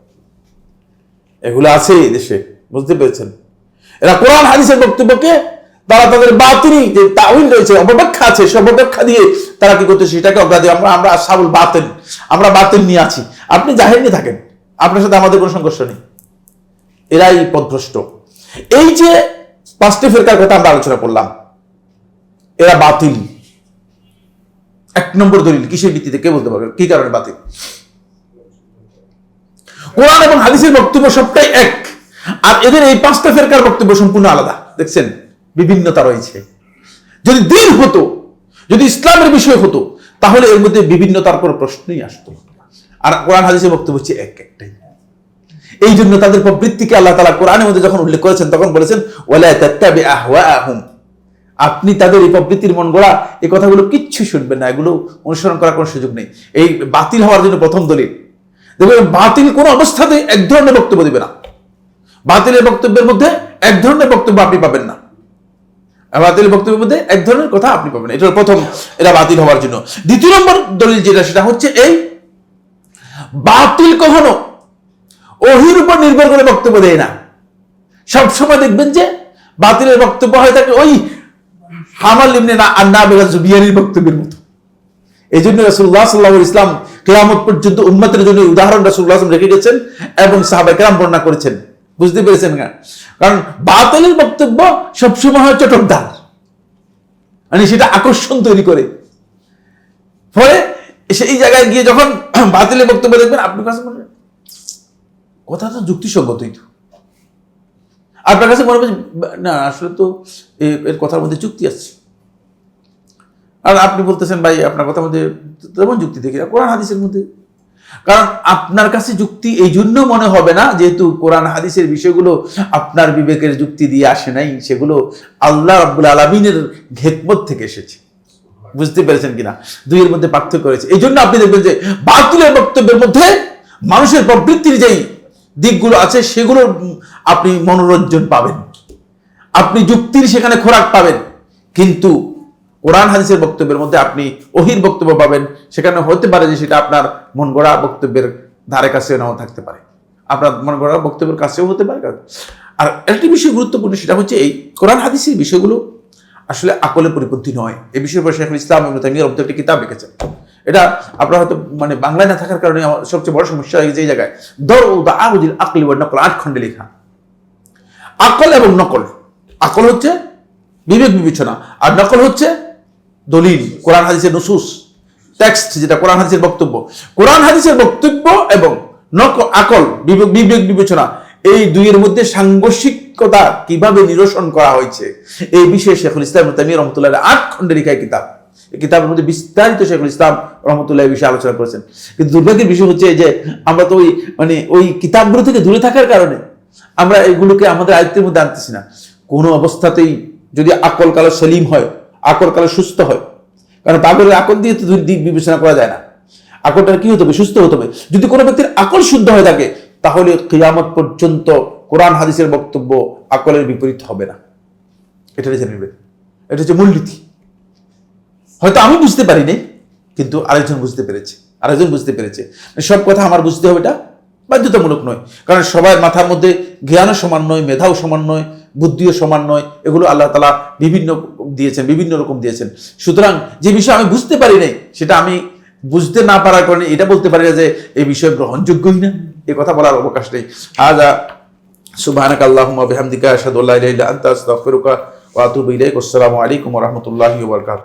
এগুলো আছে এই দেশে, বুঝতে পেরেছেন? এরা কোরআন হাদিসের বক্তব্যকে তারা তাদের বাতিনি যে তাউইল রয়েছে, অপব্যাখ্যা আছে, সে অপব্যাখ্যা দিয়ে তারা কি করতেছে সেটাকে অগ্রাধিকার। আমরা আসাবুল বাতিল, আমরা বাতিল নিয়ে আছি, আপনি জাহির নিয়ে থাকেন, আপনার সাথে আমাদের কোনো সংঘর্ষ নেই। এরাই পথভ্রষ্ট। এই যে 5টি ফিরকার কথা আমরা আলোচনা করলাম, এরা বাতিল। 1 নম্বর দলিল কিসের ভিত্তিতে, কে বলতে পারবে কি কারণে বাতিল? কোরআন এবং হাদিসের বক্তব্য সবটাই এক, আর এদের এই 5টা ফিরকার বক্তব্য সম্পূর্ণ আলাদা। দেখছেন বিভিন্নতা রয়েছে। যদি দিন হতো, যদি ইসলামের বিষয় হতো, তাহলে এর মধ্যে বিভিন্নতার কোনো প্রশ্নই আসতো না। আর কোরআন হাদিসের বক্তব্য হচ্ছে একটাই। এই জন্য তাদের প্রবৃত্তিকে আল্লাহ তাআলা কোরআনের মধ্যে যখন উল্লেখ করেছেন তখন বলেছেন ওয়ালা তাত্তাবি আহওয়াআহুম, আপনি তাদের এই প্রবৃত্তির মন গড়া এই কথাগুলো কিচ্ছু শুনবেন না, এগুলো অনুসরণ করার কোনো সুযোগ নেই। এই বাতিল হওয়ার জন্য প্রথম দলিল দেখবেন, বাতিল কোন অবস্থাতে এক ধরনের বক্তব্য দিবে না। বাতিলের বক্তব্যের মধ্যে এক ধরনের বক্তব্য আপনি পাবেন না, বাতিল বক্তব্যের মধ্যে এক ধরনের কথা আপনি পাবেন। এটা প্রথম, এরা বাতিল হওয়ার জন্য। দ্বিতীয় নম্বর দলিল যেটা, সেটা হচ্ছে এই বাতিল কখনো ওহির উপর নির্ভর করে বক্তব্য দেয় না। সবসময় দেখবেন যে বাতিলের বক্তব্য হয়ে থাকে ওই হামাল ইবনে নাবিগা জুবিয়ানির বক্তব্যের মতো। এই জন্য রাসূলুল্লাহ সাল্লাল্লাহু আলাইহি ওয়াসাল্লাম কিয়ামত পর্যন্ত উম্মতের জন্য উদাহরণ রাসূলুল্লাহ সাল্লাল্লাহু আলাইহি ওয়াসাল্লাম রেখে গেছেন এবং সাহাবায়ে কেরাম বর্ণনা করেছেন। বুঝতে পেরেছেন না? কারণ বাতিলের বক্তব্য সবসময় হয় চটকদার, মানে সেটা আকর্ষণ তৈরি করে। ফলে সেই জায়গায় গিয়ে যখন বাতিলের বক্তব্য দেখবেন, আপনার কাছে মনে কথা তো যুক্তিসঙ্গতই, তো আপনার কাছে মনে হবে না আসলে তো এর কথার মধ্যে যুক্তি আছে। আর আপনি বলতেছেন ভাই আপনার কথার মধ্যে তেমন যুক্তি দেখি না কোরআন হাদিসের মধ্যে। কারণ আপনার কাছে যুক্তি এই জন্য মনে হবে না যেহেতু কোরআন হাদিসের বিষয়গুলো আপনার বিবেকের যুক্তি দিয়ে আসে নাই, সেগুলো আল্লাহ রাব্বুল আলামিনের হিকমত থেকে এসেছে। বুঝতে পেরেছেন কিনা? দুইয়ের মধ্যে পার্থক্য রয়েছে। এই জন্য আপনি দেখবেন যে বাতিলের বক্তব্যের মধ্যে মানুষের প্রবৃত্তির যেই দিকগুলো আছে সেগুলো আপনি মনোরঞ্জন পাবেন, আপনি যুক্তির সেখানে খোরাক পাবেন। কিন্তু কোরআন হাদিসের বক্তব্যের মধ্যে আপনি ওহির বক্তব্য পাবেন, সেখানে হতে পারে যে সেটা আপনার মন গড়া বক্তব্যের ধারে কাছে নাও থাকতে পারে, আপনার মন গড়া বক্তব্যের কাছেও হতে পারে। আর একটি বিষয় গুরুত্বপূর্ণ, সেটা হচ্ছে এই কোরআন হাদিসের বিষয়গুলো আসলে আকলের পরিপন্থী নয়। এই বিষয়ের উপর শেখুল ইসলাম ইবনে তাইমিয়া একটি কিতাব লিখেছেন। এটা আপনারা হয়তো মানে বাংলায় না থাকার কারণে আমার সবচেয়ে বড় সমস্যা হয়ে গেছে এই জায়গায়। দাউদ আকলি ওয়া নকল 8 খণ্ডে লেখা। আকল এবং নকল, আকল হচ্ছে বিবেক বিবেচনা, আর নকল হচ্ছে দলিল, কোরআন হাদিসের নুসুস, টেক্সট, যেটা কোরআন হাদিসের বক্তব্য। কোরআন হাদিসের বক্তব্য এবং নকল, আকল, বিবেক বিবেচনা, এই দুইয়ের মধ্যে সাংঘর্ষিকতা কিভাবে নিরসন করা হয়েছে এই বিষয়ে শেখুল ইসলাম ইবনে তাইমিয়া রাহমাতুল্লাহ 8 খণ্ডে লেখা কিতাব। এই কিতাবের মধ্যে বিস্তারিত শেখুল ইসলাম রাহমাতুল্লাহ এই বিষয়ে আলোচনা করেছেন। কিন্তু দুর্ভাগ্যের বিষয় হচ্ছে যে আমরা তো ওই কিতাবগুলো থেকে দূরে থাকার কারণে আমরা এগুলোকে আমাদের আয়ত্তের মধ্যে আনতেছি না। কোনো অবস্থাতেই যদি আকল কালো সেলিম হয়, আকল কালো সুস্থ হয়, কারণ পাগলের আকল দিয়ে তো দিক বিবেচনা করা যায় না। আকলটা কি হতে হবে? সুস্থ হতে হবে। যদি কোনো ব্যক্তির আকল শুদ্ধ হয়ে থাকে তাহলে কিয়ামত পর্যন্ত কোরআন হাদিসের বক্তব্য আকলের বিপরীত হবে না। এটা জেনে নেবেন, এটা হচ্ছে মূলনীতি। হয়তো আমি বুঝতে পারি নাই, কিন্তু আরেকজন বুঝতে পেরেছে। সব কথা আমার বুঝতে হবে এটা বাধ্যতামূলক নয়, কারণ সবার মাথার মধ্যে জ্ঞানও সমান নয়, মেধাও সমান নয়, বুদ্ধিও সমান নয়। এগুলো আল্লাহ তাআলা বিভিন্ন রকম দিয়েছেন। সুতরাং যে বিষয় আমি বুঝতে পারি নাই, সেটা আমি বুঝতে না পারার কারণে এটা বলতে পারি না যে এই বিষয় গ্রহণযোগ্যই না, এ কথা বলার অবকাশ নেই। হাযা সুবহানাকা আল্লাহুম্মা ওয়া বিহামদিকা আশহাদু আল্লা ইলাহা ইল্লা আনতা আস্তাগফিরুকা ওয়া আতুবু ইলাইক। আসসালামু আলাইকুম ওয়া রাহমাতুল্লাহি ওয়া বারাকাতুহু।